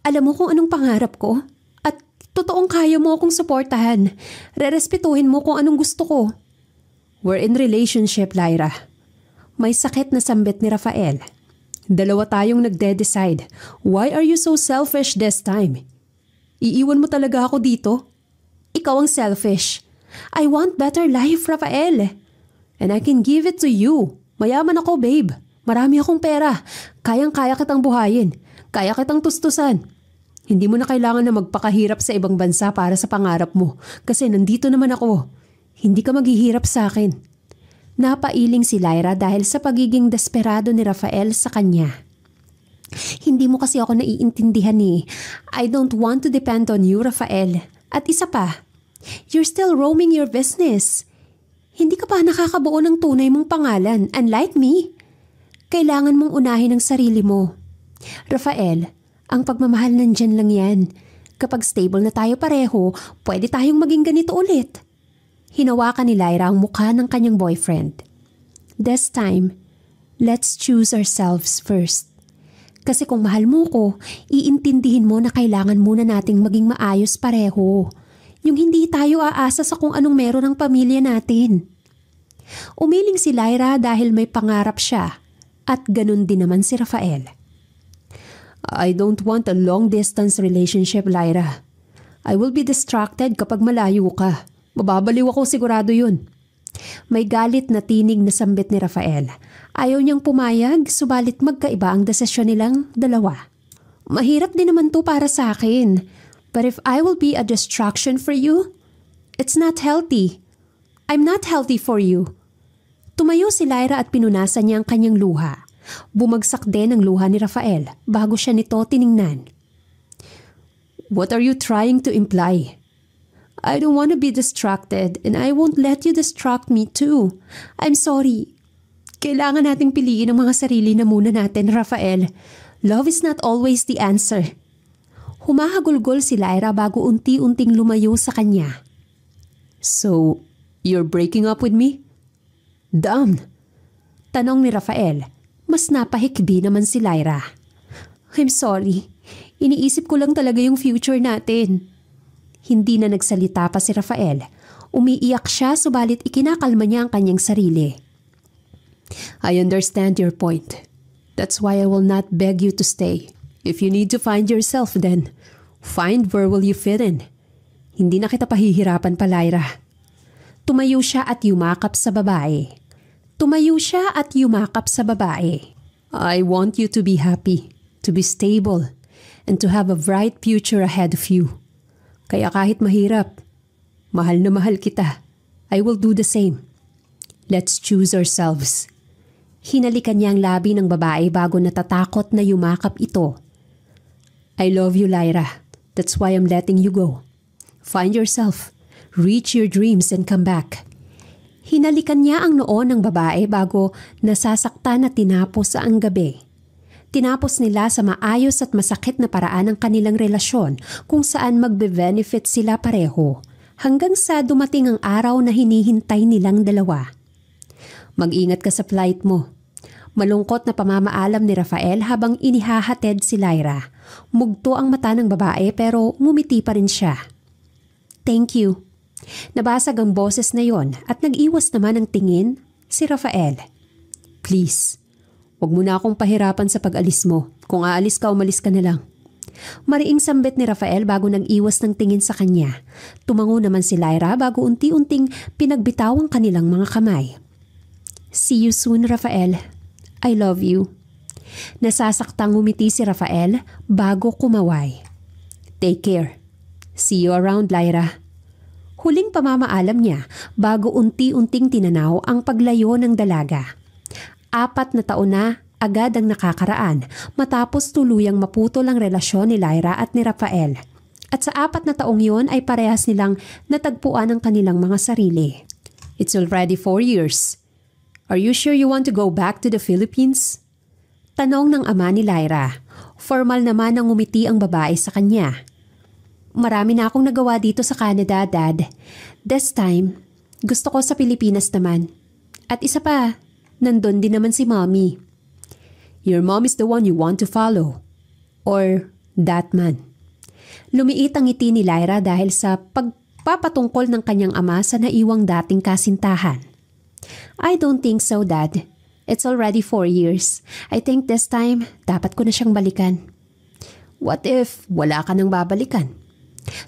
Alam mo kung anong pangarap ko? At totoong kaya mo akong suportahan. Rerespetuhin mo kung anong gusto ko. We're in relationship, Lyra. May sakit na sambit ni Rafael. Dalawa tayong nagde-decide. Why are you so selfish this time? Iiwan mo talaga ako dito? Ikaw ang selfish. I want better life, Rafael. And I can give it to you. Mayaman ako, babe. Marami akong pera. Kayang-kaya kitang buhayin. Kaya kitang tustusan. Hindi mo na kailangan na magpakahirap sa ibang bansa para sa pangarap mo. Kasi nandito naman ako. Hindi ka maghihirap sa akin. Napailing si Lyra dahil sa pagiging desperado ni Rafael sa kanya. Hindi mo kasi ako naiintindihan eh. I don't want to depend on you, Rafael. At isa pa, you're still roaming your business. Hindi ka pa nakakabuo ng tunay mong pangalan, unlike me. Kailangan mong unahin ang sarili mo. Rafael, ang pagmamahal nandyan lang yan. Kapag stable na tayo pareho, pwede tayong maging ganito ulit. Hinawakan ni Lyra ang mukha ng kanyang boyfriend. This time, let's choose ourselves first. Kasi kung mahal mo ko, iintindihin mo na kailangan muna nating maging maayos pareho. Yung hindi tayo aasa sa kung anong meron ng pamilya natin. Umiling si Lyra dahil may pangarap siya. At ganun din naman si Rafael. I don't want a long-distance relationship, Lyra. I will be distracted kapag malayo ka. Mababaliw ako, sigurado yun. May galit na tinig na sambit ni Rafael. Ayaw niyang pumayag, subalit magkaiba ang desisyon nilang dalawa. Mahirap din naman to para sa akin. But if I will be a distraction for you, it's not healthy. I'm not healthy for you. Tumayo si Lyra at pinunasan niya ang kanyang luha. Bumagsak din ang luha ni Rafael bago siya nito tiningnan. What are you trying to imply? I don't want to be distracted and I won't let you distract me too. I'm sorry. Kailangan nating piliin ang mga sarili na muna natin, Rafael. Love is not always the answer. Humahagulgol si Lyra bago unti-unting lumayo sa kanya. So, you're breaking up with me? Damn! Tanong ni Rafael. Mas napahikbi naman si Lyra. I'm sorry. Iniisip ko lang talaga yung future natin. Hindi na nagsalita pa si Rafael. Umiiyak siya subalit ikinakalma niya ang kanyang sarili. I understand your point. That's why I will not beg you to stay. If you need to find yourself then, find where will you fit in. Hindi na kita pahihirapan pa, Lyra. Tumayo siya at yumakap sa babae. I want you to be happy, to be stable, and to have a bright future ahead of you. Kaya kahit mahirap, mahal na mahal kita. I will do the same. Let's choose ourselves. Hinalikan niya ang labi ng babae bago natatakot na yumakap ito. I love you, Lyra. That's why I'm letting you go. Find yourself. Reach your dreams and come back. Hinalikan niya ang noo ng babae bago nasasaktan na tinapos ang gabi. Tinapos nila sa maayos at masakit na paraan ang kanilang relasyon kung saan magbe-benefit sila pareho hanggang sa dumating ang araw na hinihintay nilang dalawa. Mag-ingat ka sa flight mo. Malungkot na pamamaalam ni Rafael habang inihahatid si Lyra. Mugto ang mata ng babae pero ngumiti pa rin siya. Thank you. Nabasag ang boses na yon at nag-iwas naman ang tingin si Rafael. Please, wag mo na akong pahirapan sa pag-alis mo. Kung aalis ka, umalis ka na lang. Mariing sambit ni Rafael bago nag-iwas ng tingin sa kanya. Tumango naman si Lyra bago unti-unting pinagbitaw ang kanilang mga kamay. See you soon, Rafael. I love you. Nasasaktang ngumiti si Rafael bago kumaway. Take care. See you around, Lyra. Huling pamamaalam niya bago unti-unting tinanaw ang paglayo ng dalaga. 4 na taon na agad ang nakakaraan matapos tuluyang maputol ang relasyon ni Lyra at ni Rafael. At sa 4 na taong yon ay parehas nilang natagpuan ang kanilang mga sarili. It's already 4 years. Are you sure you want to go back to the Philippines? Tanong ng ama ni Lyra. Formal naman ang ngumiti ang babae sa kanya. Marami na akong nagawa dito sa Canada, Dad. This time, gusto ko sa Pilipinas naman. At isa pa, nandun din naman si Mommy. Your mom is the one you want to follow. Or that man. Lumiit ang ngiti ni Lyra dahil sa pagpapatungkol ng kanyang ama sa naiwang dating kasintahan. I don't think so, Dad. It's already 4 years. I think this time, dapat ko na siyang balikan. What if wala ka nang babalikan?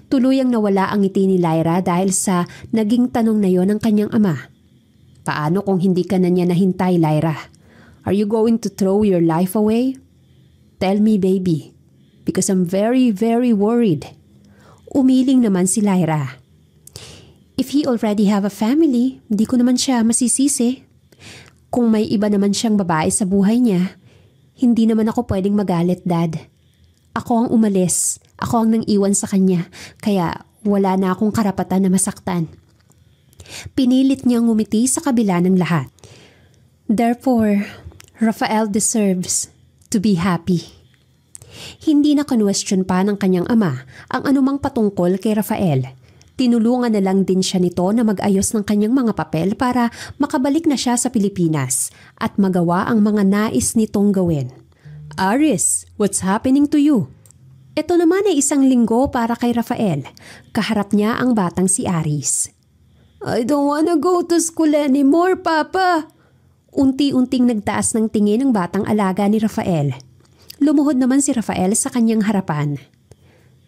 Tuluyang nawala ang ngiti ni Lyra dahil sa naging tanong na yon ng kanyang ama. Paano kung hindi ka na niya nahintay, Lyra? Are you going to throw your life away? Tell me, baby. Because I'm very, very worried. Umiling naman si Lyra. If he already have a family, hindi ko naman siya masisisi. Kung may iba naman siyang babae sa buhay niya, hindi naman ako pwedeng magalit, Dad. Ako ang umalis. Ako ang nang iwan sa kanya, kaya wala na akong karapatan na masaktan. Pinilit niyang ngumiti sa kabila ng lahat. Therefore, Rafael deserves to be happy. Hindi na kanwestiyon pa ng kanyang ama ang anumang patungkol kay Rafael. Tinulungan na lang din siya nito na mag-ayos ng kanyang mga papel para makabalik na siya sa Pilipinas at magawa ang mga nais nitong gawin. Aris, what's happening to you? Ito naman ay isang linggo para kay Rafael. Kaharap niya ang batang si Aris. I don't wanna go to school anymore, Papa. Unti-unting nagtaas ng tingin ang batang alaga ni Rafael. Lumuhod naman si Rafael sa kanyang harapan.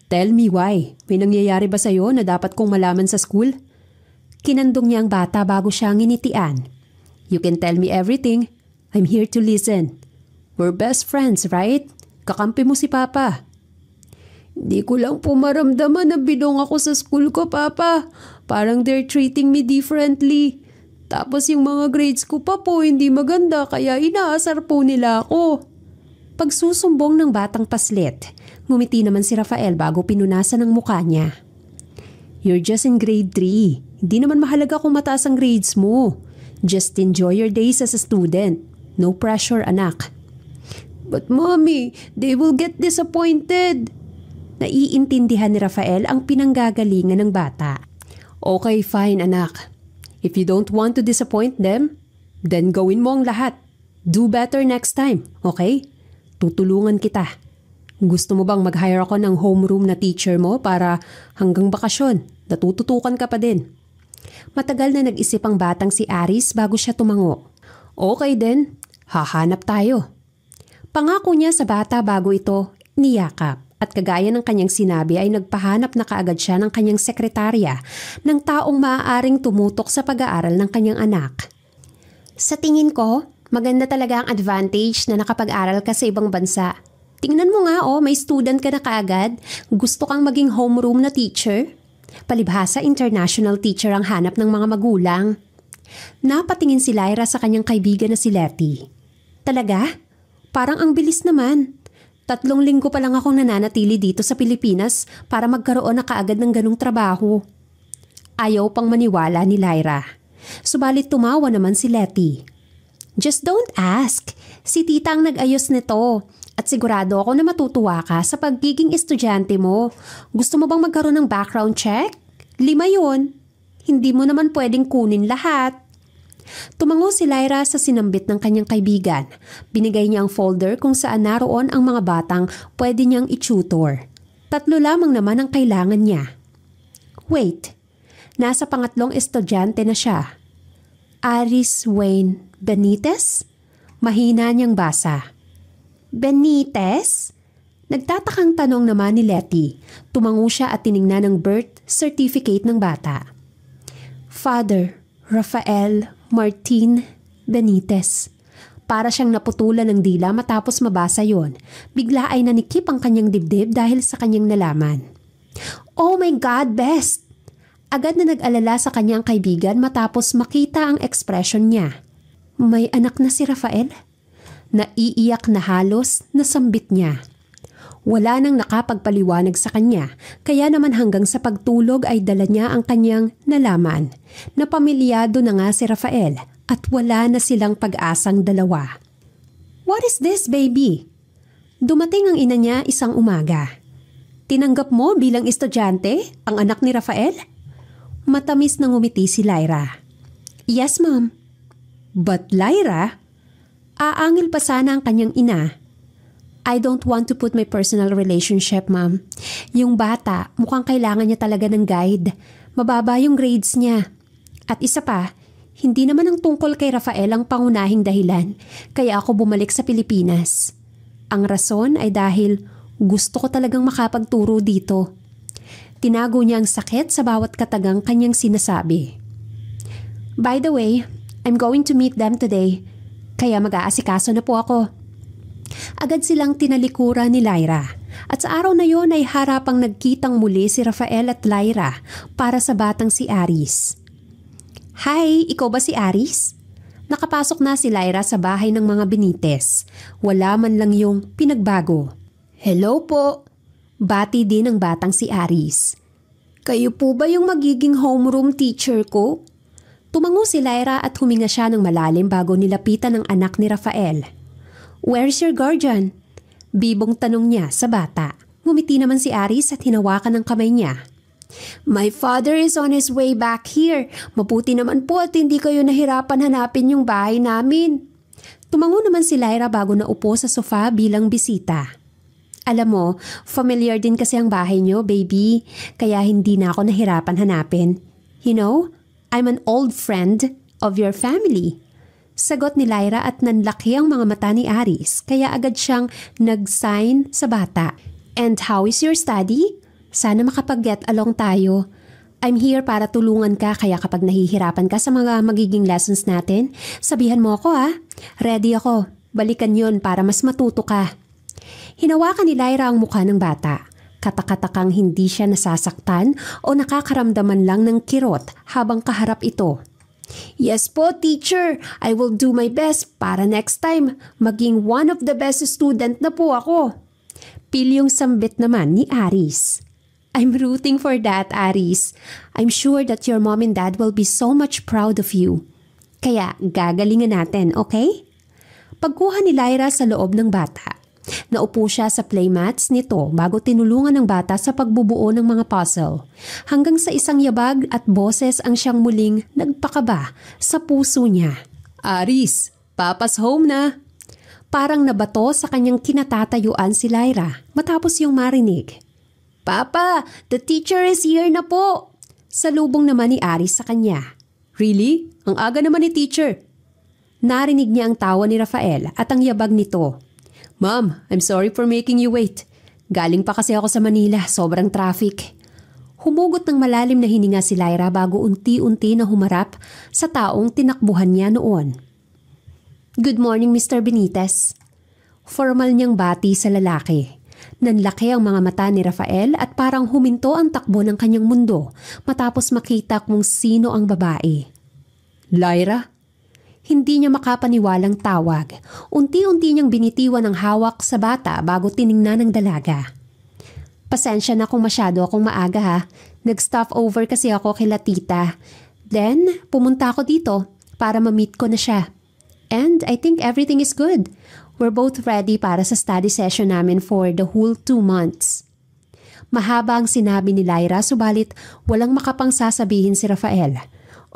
Tell me why. May nangyayari ba sa'yo na dapat kong malaman sa school? Kinandong niya ang bata bago siya nginitian. You can tell me everything. I'm here to listen. We're best friends, right? Kakampi mo si Papa. Di ko lang po maramdaman na bilong ako sa school ko, Papa. Parang they're treating me differently. Tapos yung mga grades ko pa po hindi maganda kaya inaasar po nila ako. Pagsusumbong ng batang paslit, ngumiti naman si Rafael bago pinunasan ang mukha niya. You're just in grade 3. Hindi naman mahalaga kung mataas ang grades mo. Just enjoy your days as a student. No pressure, anak. But Mommy, they will get disappointed. Naiintindihan ni Rafael ang pinanggagalingan ng bata. Okay, fine, anak. If you don't want to disappoint them, then gawin mo ang lahat. Do better next time, okay? Tutulungan kita. Gusto mo bang mag-hire ako ng homeroom na teacher mo para hanggang bakasyon, natututukan ka pa din? Matagal na nag-isip ang batang si Aris bago siya tumango. Okay din, hahanap tayo. Pangako niya sa bata bago ito niyakap at kagaya ng kanyang sinabi ay nagpahanap na kaagad siya ng kanyang sekretarya ng taong maaaring tumutok sa pag-aaral ng kanyang anak. Sa tingin ko, maganda talaga ang advantage na nakapag-aral ka sa ibang bansa. Tingnan mo nga may student ka na kaagad. Gusto kang maging homeroom na teacher? Palibhasa international teacher ang hanap ng mga magulang. Napatingin si Lyra sa kanyang kaibigan na si Letty. Talaga? Parang ang bilis naman. 3 linggo pa lang akong nananatili dito sa Pilipinas para magkaroon na kaagad ng ganung trabaho. Ayaw pang maniwala ni Lyra. Subalit tumawa naman si Letty. Just don't ask. Si tita ang nag-ayos nito. At sigurado ako na matutuwa ka sa pagiging estudyante mo. Gusto mo bang magkaroon ng background check? 5 yun. Hindi mo naman pwedeng kunin lahat. Tumango si Lyra sa sinambit ng kanyang kaibigan. Binigay niya ang folder kung saan naroon ang mga batang pwede niyang i-tutor. 3 lamang naman ang kailangan niya. Wait, nasa pangatlong estudyante na siya. Aris Wayne Benitez? Mahina niyang basa. Benitez? Nagtatakang tanong naman ni Letty. Tumango siya at tiningnan ang birth certificate ng bata. Father Rafael Martin Benitez. Para siyang naputulan ng dila matapos mabasa yon. Bigla ay nanikip ang kanyang dibdib dahil sa kanyang nalaman. Oh my God, best! Agad na nag-alala sa kanyang kaibigan matapos makita ang ekspresyon niya. May anak na si Rafael? Naiiyak na halos nasambit niya. Wala nang nakapagpaliwanag sa kanya, kaya naman hanggang sa pagtulog ay dala niya ang kanyang nalaman na pamilyado na nga si Rafael at wala na silang pag-asang dalawa. What is this, baby? Dumating ang ina niya isang umaga. Tinanggap mo bilang estudyante ang anak ni Rafael? Matamis na ngumiti si Lyra. Yes, ma'am. But Lyra, aangil pa sana ang kanyang ina. I don't want to put my personal relationship, ma'am. Yung bata, mukhang kailangan niya talaga ng guide. Mababa yung grades niya. At isa pa, hindi naman ang tungkol kay Rafael ang pangunahing dahilan, kaya ako bumalik sa Pilipinas. Ang rason ay dahil gusto ko talagang makapagturo dito. Tinago niya ang sakit sa bawat katagang kanyang sinasabi. By the way, I'm going to meet them today, kaya mag-aasikaso na po ako. Agad silang tinalikuran ni Lyra at sa araw na yon ay harapang nagkitang muli si Rafael at Lyra para sa batang si Aris. Hi, ikaw ba si Aris? Nakapasok na si Lyra sa bahay ng mga Benitez. Wala man lang yung pinagbago. Hello po. Bati din ng batang si Aris. Kayo po ba yung magiging homeroom teacher ko? Tumango si Lyra at huminga siya ng malalim bago nilapitan ng anak ni Rafael. Where's your guardian? Bibong tanong niya sa bata. Ngumiti naman si Aris at hinawakan ng kamay niya. My father is on his way back here. Mabuti naman po at hindi kayo nahirapan hanapin yung bahay namin. Tumango naman si Lyra bago naupo sa sofa bilang bisita. Alam mo, familiar din kasi ang bahay niyo, baby. Kaya hindi na ako nahirapan hanapin. You know, I'm an old friend of your family. Sagot ni Lyra at nanlaki ang mga mata ni Aris kaya agad siyang nag-sign sa bata. And how is your study? Sana makapag-get along tayo. I'm here para tulungan ka kaya kapag nahihirapan ka sa mga magiging lessons natin, sabihan mo ako ha. Ready ako. Balikan yon para mas matuto ka. Hinawakan ni Lyra ang mukha ng bata. Katakatakang hindi siya nasasaktan o nakakaramdaman lang ng kirot habang kaharap ito. Yes po, teacher. I will do my best para next time maging one of the best student na po ako. Pilyong sambit naman ni Aris. I'm rooting for that, Aris. I'm sure that your mom and dad will be so much proud of you. Kaya gagalingan natin, okay? Pagkuha ni Lyra sa loob ng bata. Naupo siya sa playmats nito bago tinulungan ng bata sa pagbubuo ng mga puzzle. Hanggang sa isang yabag at boses ang siyang muling nagpakaba sa puso niya. Aris, Papa's home na! Parang nabato sa kanyang kinatatayuan si Lyra matapos yung marinig. Papa, the teacher is here na po! Salubong naman ni Aris sa kanya. Really? Ang aga naman ni teacher. Narinig niya ang tawa ni Rafael at ang yabag nito. Ma'am, I'm sorry for making you wait. Galing pa kasi ako sa Manila, sobrang traffic. Humugot ng malalim na hininga si Lyra bago unti-unti na humarap sa taong tinakbuhan niya noon. Good morning, Mr. Benitez. Formal niyang bati sa lalaki. Nanlaki ang mga mata ni Rafael at parang huminto ang takbo ng kanyang mundo matapos makita kung sino ang babae. Lyra? Hindi niya makapaniwalang tawag. Unti-unti niyang binitiwan ang hawak sa bata bago tiningnan ng dalaga. Pasensya na kung masyado akong maaga ha. Nag-stop over kasi ako kila tita. Then, pumunta ako dito para ma-meet ko na siya. And I think everything is good. We're both ready para sa study session namin for the whole 2 months. Mahaba ang sinabi ni Lyra subalit walang makapang sasabihin si Rafael.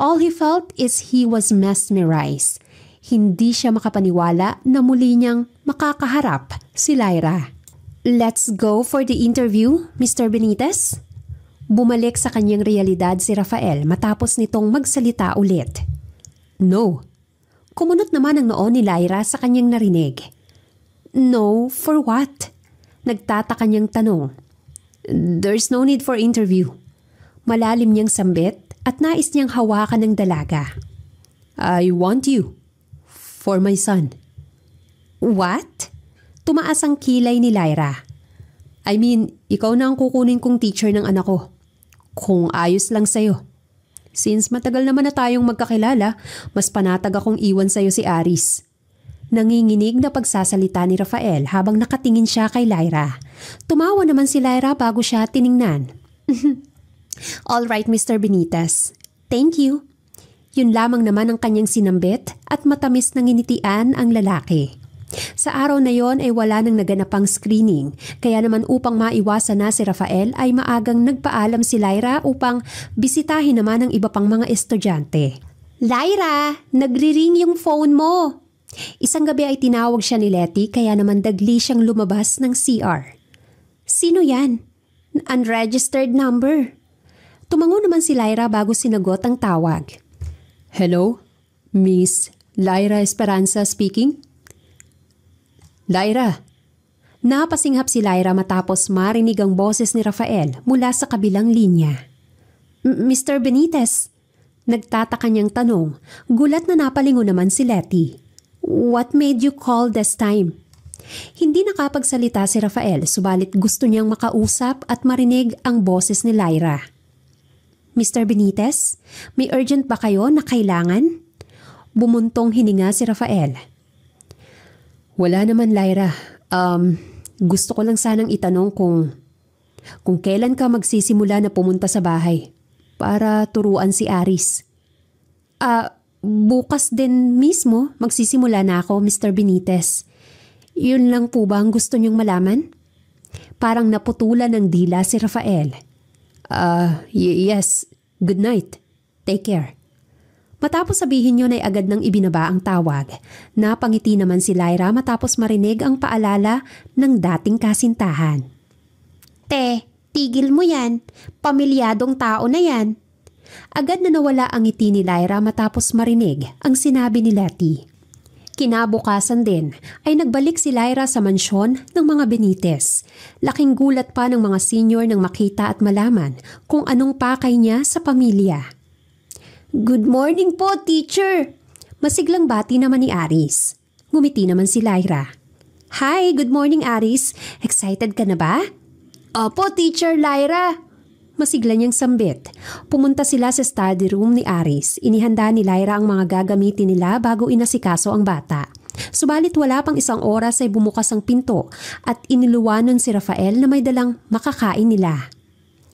All he felt is he was mesmerized. Hindi siya makapaniwala na muli niyang makakaharap si Lyra. Let's go for the interview, Mr. Benitez? Bumalik sa kanyang realidad si Rafael matapos nitong magsalita ulit. No. Kumunot naman ang noo ni Lyra sa kanyang narinig. No, for what? Nagtataka niyang tanong. There's no need for interview. Malalim niyang sambit at nais niyang hawakan ng dalaga. I want you. For my son. What? Tumaas ang kilay ni Lyra. I mean, ikaw na ang kukunin kong teacher ng anak ko. Kung ayos lang sa'yo. Since matagal naman na tayong magkakilala, mas panatag akong iwan sa'yo si Aris. Nanginginig na pagsasalita ni Rafael habang nakatingin siya kay Lyra. Tumawa naman si Lyra bago siya tiningnan. All right, Mr. Benitez. Thank you. Yun lamang naman ang kanyang sinambit at matamis na nginitian ang lalaki. Sa araw na yon ay wala nang naganapang screening, kaya naman upang maiwasan na si Rafael ay maagang nagpaalam si Lyra upang bisitahin naman ang iba pang mga estudyante. Lyra, nagri-ring yung phone mo! Isang gabi ay tinawag siya ni Letty kaya naman dagli siyang lumabas ng CR. Sino yan? Unregistered number. Tumango naman si Lyra bago sinagot ang tawag. Hello? Miss Lyra Esperanza speaking? Lyra. Napasinghap si Lyra matapos marinig ang boses ni Rafael mula sa kabilang linya. Mr. Benitez. Nagtataka niyang tanong, gulat na napalingon naman si Letty. What made you call this time? Hindi nakapagsalita si Rafael subalit gusto niyang makausap at marinig ang boses ni Lyra. Mr. Benitez, may urgent ba kayo na kailangan? Bumuntong hininga si Rafael. Wala naman, Lyra. Gusto ko lang sanang itanong kung kailan ka magsisimula na pumunta sa bahay para turuan si Aris. Bukas din mismo magsisimula na ako, Mr. Benitez. Yun lang po ba ang gusto niyong malaman? Parang naputulan ng dila si Rafael. Yes. Good night. Take care. Matapos sabihin yun ay agad nang ibinaba ang tawag. Napangiti naman si Lyra matapos marinig ang paalala ng dating kasintahan. Te, tigil mo yan. Pamilyadong tao na yan. Agad na nawala ang ngiti ni Lyra matapos marinig ang sinabi ni Letty. Kinabukasan din ay nagbalik si Lyra sa mansyon ng mga Benitez. Laking gulat pa ng mga senior nang makita at malaman kung anong pakay niya sa pamilya. Good morning po, teacher! Masiglang bati naman ni Aris. Ngumiti naman si Lyra. Hi, good morning Aris. Excited ka na ba? Opo, teacher Lyra. Masigla niyang sambit. Pumunta sila sa study room ni Aris. Inihanda ni Lyra ang mga gagamitin nila bago inasikaso ang bata. Subalit wala pang isang oras ay bumukas ang pinto at iniluwanon si Rafael na may dalang makakain nila.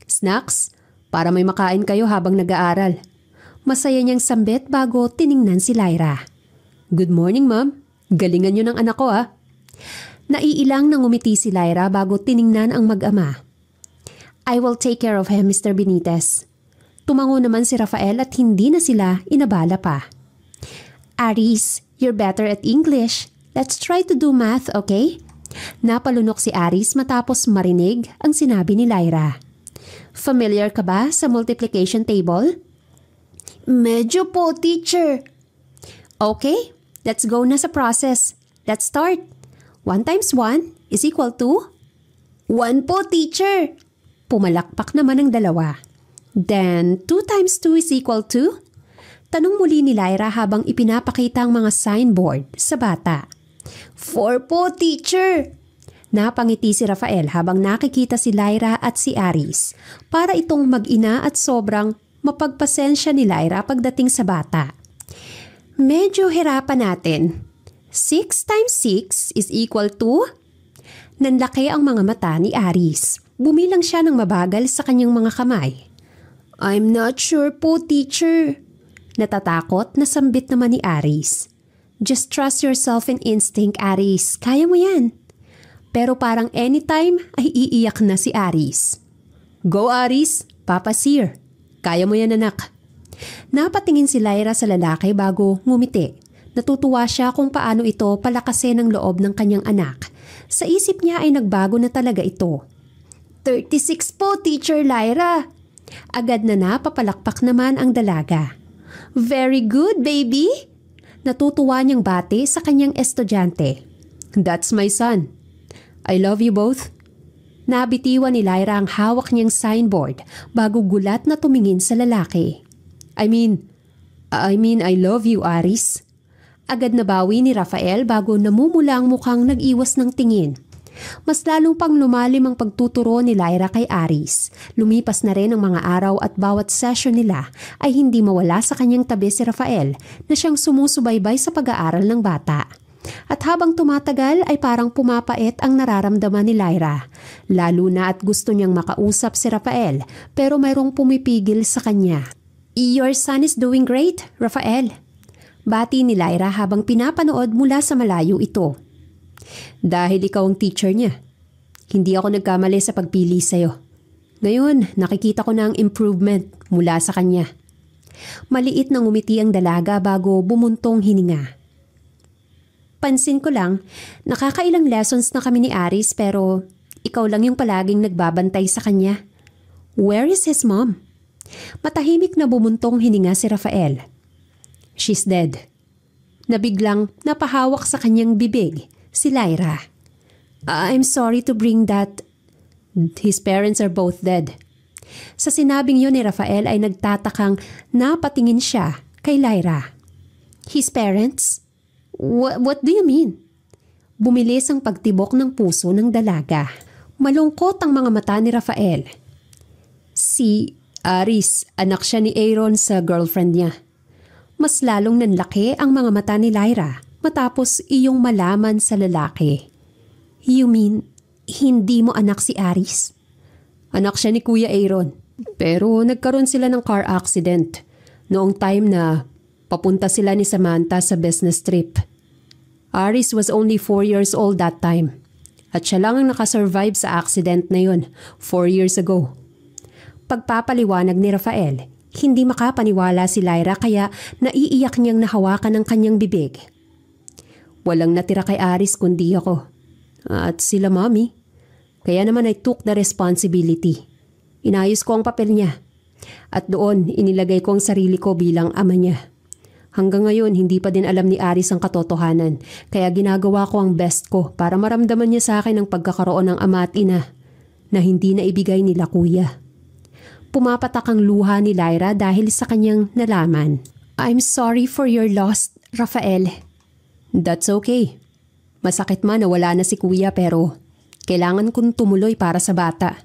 Snacks? Para may makain kayo habang nag-aaral. Masaya niyang sambit bago tiningnan si Lyra. Good morning, ma'am. Galingan niyo ng anak ko, ah. Naiilang nang umiti si Lyra bago tiningnan ang mag-ama. I will take care of him, Mr. Benitez. Tumango naman si Rafael at hindi na sila inabala pa. Aris, you're better at English. Let's try to do math, okay? Napalunok si Aris matapos marinig ang sinabi ni Lyra. Familiar ka ba sa multiplication table? Medyo po, teacher. Okay, let's go na sa process. Let's start. 1 times 1 is equal to? 1 po, teacher. Pumalakpak naman ang dalawa. Then, 2 times 2 is equal to? Tanong muli ni Lyra habang ipinapakita ang mga signboard sa bata. 4 po, teacher. Napangiti si Rafael habang nakikita si Lyra at si Aris para itong mag-ina at sobrang mapagpasensya ni Lyra pagdating sa bata. Medyo hirapan natin. 6 times 6 is equal to? Nanlaki ang mga mata ni Aris. Bumilang siya ng mabagal sa kanyang mga kamay. I'm not sure po, teacher. Natatakot na sambit naman ni Aris. Just trust yourself and instinct, Aris. Kaya mo yan. Pero parang anytime ay iiyak na si Aris. Go, Aris. Papa Sir. Kaya mo yan, anak. Napatingin si Lyra sa lalaki bago ngumiti. Natutuwa siya kung paano ito palakasin ang loob ng kanyang anak. Sa isip niya ay nagbago na talaga ito. 36 po, Teacher Lyra. Agad na napapalakpak naman ang dalaga. Very good, baby. Natutuwa niyang bati sa kanyang estudyante. That's my son. I love you both. Nabitiwan ni Lyra ang hawak niyang signboard bago gulat na tumingin sa lalaki. I mean, I love you, Aris. Agad na bawi ni Rafael bago namumula ang mukhang nag-iwas ng tingin. Mas lalo pang lumalim ang pagtuturo ni Lyra kay Aris. Lumipas na rin ang mga araw at bawat session nila ay hindi mawala sa kanyang tabi si Rafael na siyang sumusubaybay sa pag-aaral ng bata. At habang tumatagal ay parang pumapait ang nararamdaman ni Lyra. Lalo na at gusto niyang makausap si Rafael pero mayroong pumipigil sa kanya. Your son is doing great, Rafael. Bati ni Lyra habang pinapanood mula sa malayo ito. Dahil ikaw ang teacher niya. Hindi ako nagkamali sa pagpili sa'yo. Ngayon, nakikita ko na ang improvement mula sa kanya. Maliit na ngumiti ang dalaga bago bumuntong hininga. Pansin ko lang, nakakailang lessons na kami ni Aris pero ikaw lang yung palaging nagbabantay sa kanya. Where is his mom? Matahimik na bumuntong hininga si Rafael. She's dead. Nabiglang napahawak sa kanyang bibig si Lyra. I'm sorry to bring that. His parents are both dead. Sa sinabing yun ni Rafael ay nagtatakang napatingin siya kay Lyra. His parents? What do you mean? Bumilis ang pagtibok ng puso ng dalaga. Malungkot ang mga mata ni Rafael. Si Aris, anak siya ni Aaron sa girlfriend niya. Mas lalong nanlaki ang mga mata ni Lyra matapos iyong malaman sa lalaki. You mean, hindi mo anak si Aris? Anak siya ni Kuya Aaron. Pero nagkaroon sila ng car accident noong time na papunta sila ni Samantha sa business trip. Aris was only 4 years old that time. At siya lang ang nakasurvive sa accident na yun 4 years ago. Pagpapaliwanag ni Rafael, hindi makapaniwala si Lyra kaya naiiyak niyang nahawakan ang kanyang bibig. Walang natira kay Aris kundi ako. At sila mommy. Kaya naman I took the responsibility. Inayos ko ang papel niya. At doon inilagay ko ang sarili ko bilang ama niya. Hanggang ngayon hindi pa din alam ni Aris ang katotohanan. Kaya ginagawa ko ang best ko para maramdaman niya sa akin ang pagkakaroon ng ama at ina na hindi na ibigay nila kuya. Pumapatak ang luha ni Lyra dahil sa kanyang nalaman. I'm sorry for your loss, Rafael. That's okay. Masakit man na wala na si kuya pero kailangan kong tumuloy para sa bata.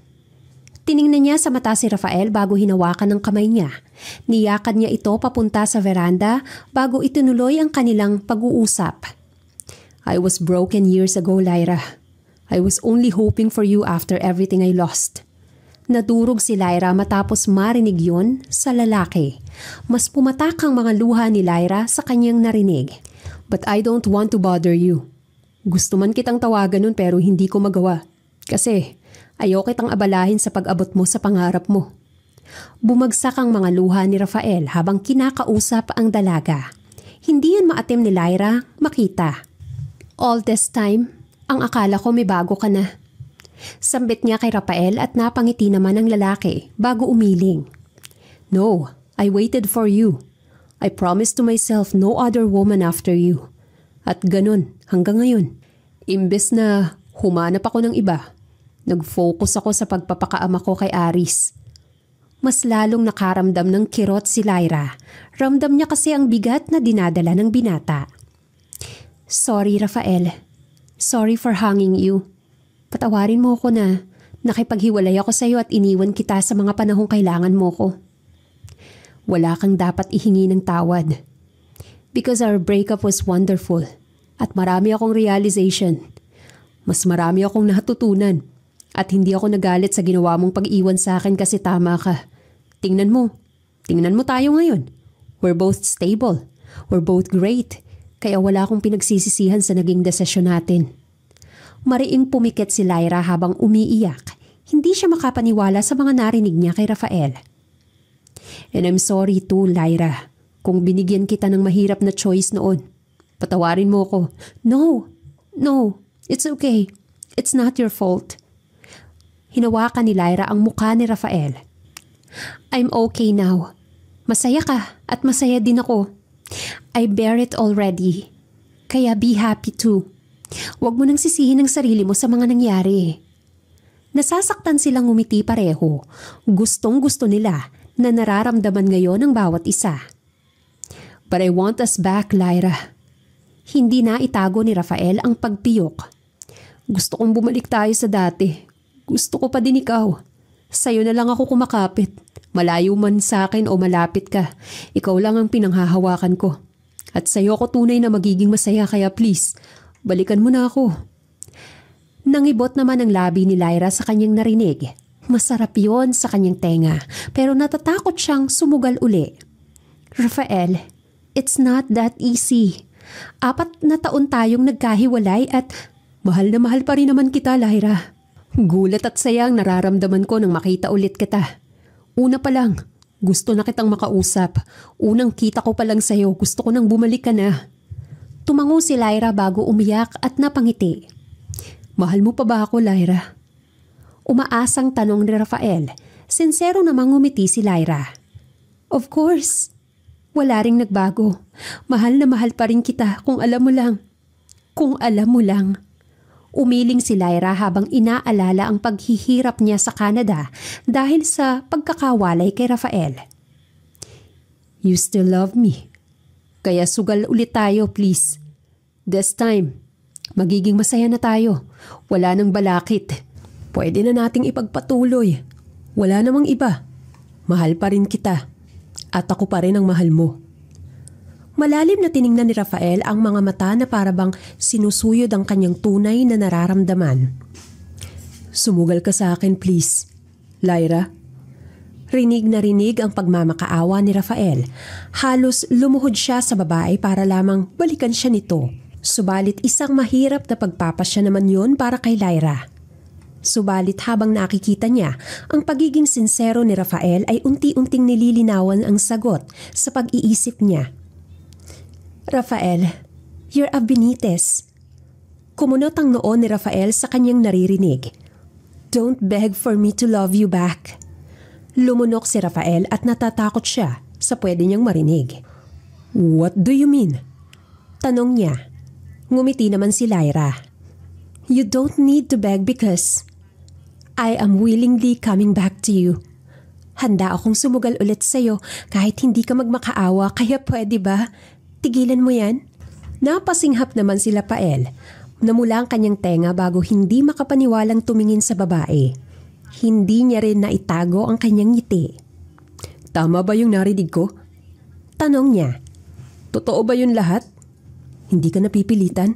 Tiningnan niya sa mata si Rafael bago hinawakan ng kamay niya. Niyakan niya ito papunta sa veranda bago itinuloy ang kanilang pag-uusap. I was broken years ago, Lyra. I was only hoping for you after everything I lost. Nadurog si Lyra matapos marinig yun sa lalaki. Mas pumatak ang mga luha ni Lyra sa kanyang narinig. But I don't want to bother you. Gusto man kitang tawagan nun pero hindi ko magawa. Kasi ayaw kitang abalahin sa pag-abot mo sa pangarap mo. Bumagsak ang mga luha ni Rafael habang kinakausap ang dalaga. Hindi yun maatim ni Lyra makita. All this time, ang akala ko may bago ka na. Sambit niya kay Rafael at napangiti naman ang lalaki bago umiling. No, I waited for you. I promised to myself no other woman after you. At ganun hanggang ngayon. Imbes na humanap ako ng iba, nag-focus ako sa pagpapakaama ko kay Aris. Mas lalong nakaramdam ng kirot si Lyra. Ramdam niya kasi ang bigat na dinadala ng binata. Sorry, Rafael. Sorry for hanging you. Patawarin mo ko na nakipaghiwalay ako sa iyo at iniwan kita sa mga panahong kailangan mo ko. Wala kang dapat ihingi ng tawad. Because our breakup was wonderful at marami akong realization. Mas marami akong natutunan at hindi ako nagalit sa ginawa mong pag-iwan sa akin kasi tama ka. Tingnan mo tayo ngayon. We're both stable. We're both great. Kaya wala akong pinagsisisihan sa naging desisyon natin. Mariing pumikit si Lyra habang umiiyak. Hindi siya makapaniwala sa mga narinig niya kay Rafael. And I'm sorry too, Lyra, kung binigyan kita ng mahirap na choice noon. Patawarin mo ko. No, it's okay. It's not your fault. Hinawakan ni Lyra ang mukha ni Rafael. I'm okay now. Masaya ka at masaya din ako. I bear it already. Kaya be happy too. Huwag mo nang sisihin ang sarili mo sa mga nangyari. Nasasaktan silang ngumiti pareho. Gustong-gusto nila na nararamdaman ngayon ng bawat isa. But I want us back, Lyra. Hindi na itago ni Rafael ang pagpiyok. Gusto kong bumalik tayo sa dati. Gusto ko pa din ikaw. Sa'yo na lang ako kumakapit. Malayo man sa akin o malapit ka. Ikaw lang ang pinanghahawakan ko. At sa'yo ako tunay na magiging masaya kaya please, balikan mo na ako. Nangibot naman ang labi ni Lyra sa kanyang narinig. Masarap yon sa kanyang tenga pero natatakot siyang sumugal uli. Rafael, it's not that easy. 4 na taon tayong nagkahiwalay at mahal na mahal pa rin naman kita, Lyra. Gulat at saya ang nararamdaman ko nang makita ulit kita. Una pa lang, gusto na kitang makausap. Unang kita ko pa lang sa'yo, gusto ko nang bumalik ka na. Tumango si Lyra bago umiyak at napangiti. Mahal mo pa ba ako, Lyra? Umaasang tanong ni Rafael. Sinsero namang ngumiti si Lyra. Of course. Wala ring nagbago. Mahal na mahal pa rin kita kung alam mo lang. Kung alam mo lang. Umiling si Lyra habang inaalala ang paghihirap niya sa Canada dahil sa pagkakawalay kay Rafael. You still love me. Kaya sugal ulit tayo, please. This time, magiging masaya na tayo. Wala nang balakid. Pwede na nating ipagpatuloy. Wala namang iba. Mahal pa rin kita. At ako pa rin ang mahal mo. Malalim na tiningnan ni Rafael ang mga mata na parabang sinusuyod ang kanyang tunay na nararamdaman. Sumugal ka sa akin, please. Lyra. Rinig na rinig ang pagmamakaawa ni Rafael. Halos lumuhod siya sa babae para lamang balikan siya nito. Subalit isang mahirap na pagpapasya naman yon para kay Lyra. Subalit habang nakikita niya, ang pagiging sinsero ni Rafael ay unti-unting nililinawan ang sagot sa pag-iisip niya. Rafael, you're a Benitez. Kumunot ang noo ni Rafael sa kanyang naririnig. Don't beg for me to love you back. Lumunok si Rafael at natatakot siya sa pwede niyang marinig. What do you mean? Tanong niya. Ngumiti naman si Lyra. You don't need to beg because I am willingly coming back to you. Handa akong sumugal ulit sa'yo kahit hindi ka magmakaawa kaya pwede ba? Tigilan mo yan? Napasinghap naman si Rafael. Namula ang kanyang tenga bago hindi makapaniwalang tumingin sa babae. Hindi niya rin naitago ang kanyang ngiti. Tama ba yung narinig ko? Tanong niya. Totoo ba yun lahat? Hindi ka napipilitan?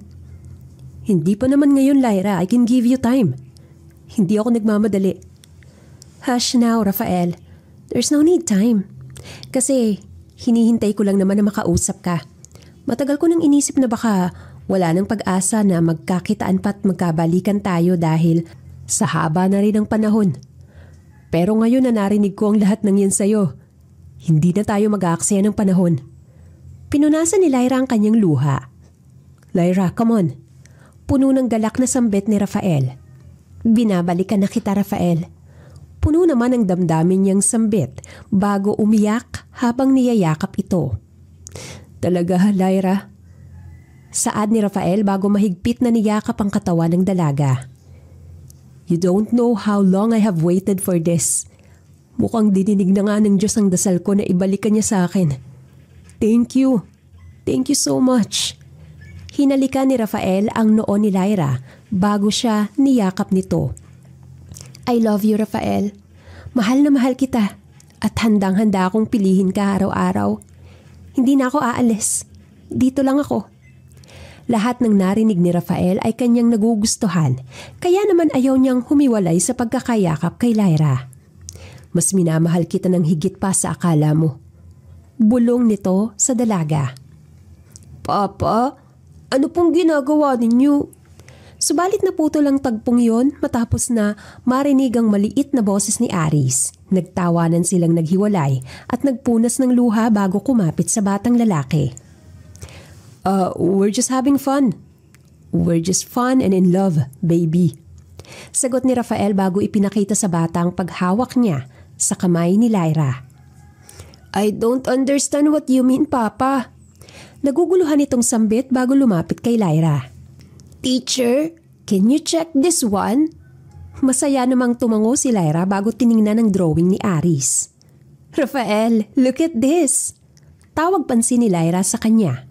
Hindi pa naman ngayon, Lyra. I can give you time. Hindi ako nagmamadali. Hush now, Rafael. There's no need time. Kasi hinihintay ko lang naman na makausap ka. Matagal ko nang inisip na baka wala nang pag-asa na magkakitaan pa't magkabalikan tayo dahil sa haba na rin ang panahon. Pero ngayon na narinig ko ang lahat ng yan sa'yo, hindi na tayo mag-aaksaya ng panahon. Pinunasan ni Lyra ang kanyang luha. Lyra, come on. puno ng galak na sambit ni Rafael. Binabalikan na kita, Rafael. Puno naman ang damdamin niyang sambit bago umiyak habang niyayakap ito. Talaga, Lyra? Saad ni Rafael bago mahigpit na niyakap ang katawan ng dalaga. You don't know how long I have waited for this. Mukhang dininig na nga ng Diyos ang dasal ko na ibalikan niya sa akin. Thank you. Thank you so much. Hinalikan ni Rafael ang noo ni Lyra bago siya niyakap nito. I love you, Rafael. Mahal na mahal kita at handang-handa akong pilihin ka araw-araw. Hindi na ako aalis. Dito lang ako. Lahat ng narinig ni Rafael ay kanyang nagugustuhan, kaya naman ayaw niyang humiwalay sa pagkakayakap kay Lyra. Mas minamahal kita ng higit pa sa akala mo. Bulong nito sa dalaga. Papa, ano pong ginagawa ninyo? Subalit naputol ang tagpong yon matapos na marinig ang maliit na boses ni Aris. Nagtawanan silang naghiwalay at nagpunas ng luha bago kumapit sa batang lalaki. We're just having fun. We're just fun and in love, baby. Sagot ni Rafael bago ipinakita sa bata ang paghawak niya sa kamay ni Lyra. I don't understand what you mean, Papa. Naguguluhan itong sambit bago lumapit kay Lyra. Teacher, can you check this one? Masaya namang tumango si Lyra bago tiningnan ang drawing ni Aris. Rafael, look at this. Tawag pansin ni Lyra sa kanya.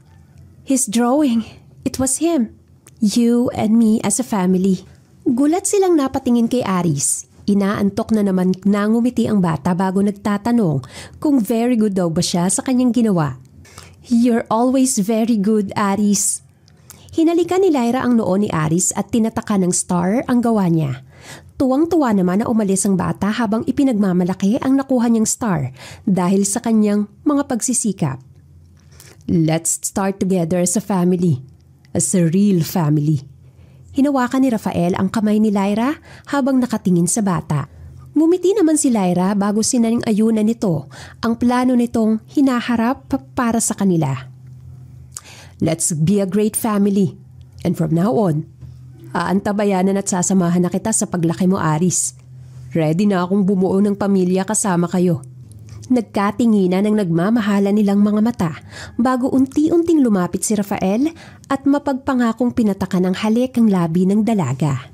His drawing. It was him. You and me as a family. Gulat silang napatingin kay Aris. Inaantok na naman nangumiti ang bata bago nagtatanong kung very good daw ba siya sa kanyang ginawa. You're always very good, Aris. Hinalikan ni Lyra ang noo ni Aris at tinataka ng star ang gawa niya. Tuwang-tuwa naman na umalis ang bata habang ipinagmamalaki ang nakuha niyang star dahil sa kanyang mga pagsisikap. Let's start together as a family. As a real family. Hinawakan ni Rafael ang kamay ni Lyra habang nakatingin sa bata. Ngumiti naman si Lyra bago sinaing-ayunan nito ang plano nitong hinaharap para sa kanila. Let's be a great family. And from now on, aantabayanan at sasamahan na kita sa paglaki mo, Aris. Ready na akong bumuo ng pamilya kasama kayo. Nagkatinginan ang nagmamahalan nilang mga mata bago unti-unting lumapit si Rafael at mapagpangakong pinatakan ng halik ang labi ng dalaga.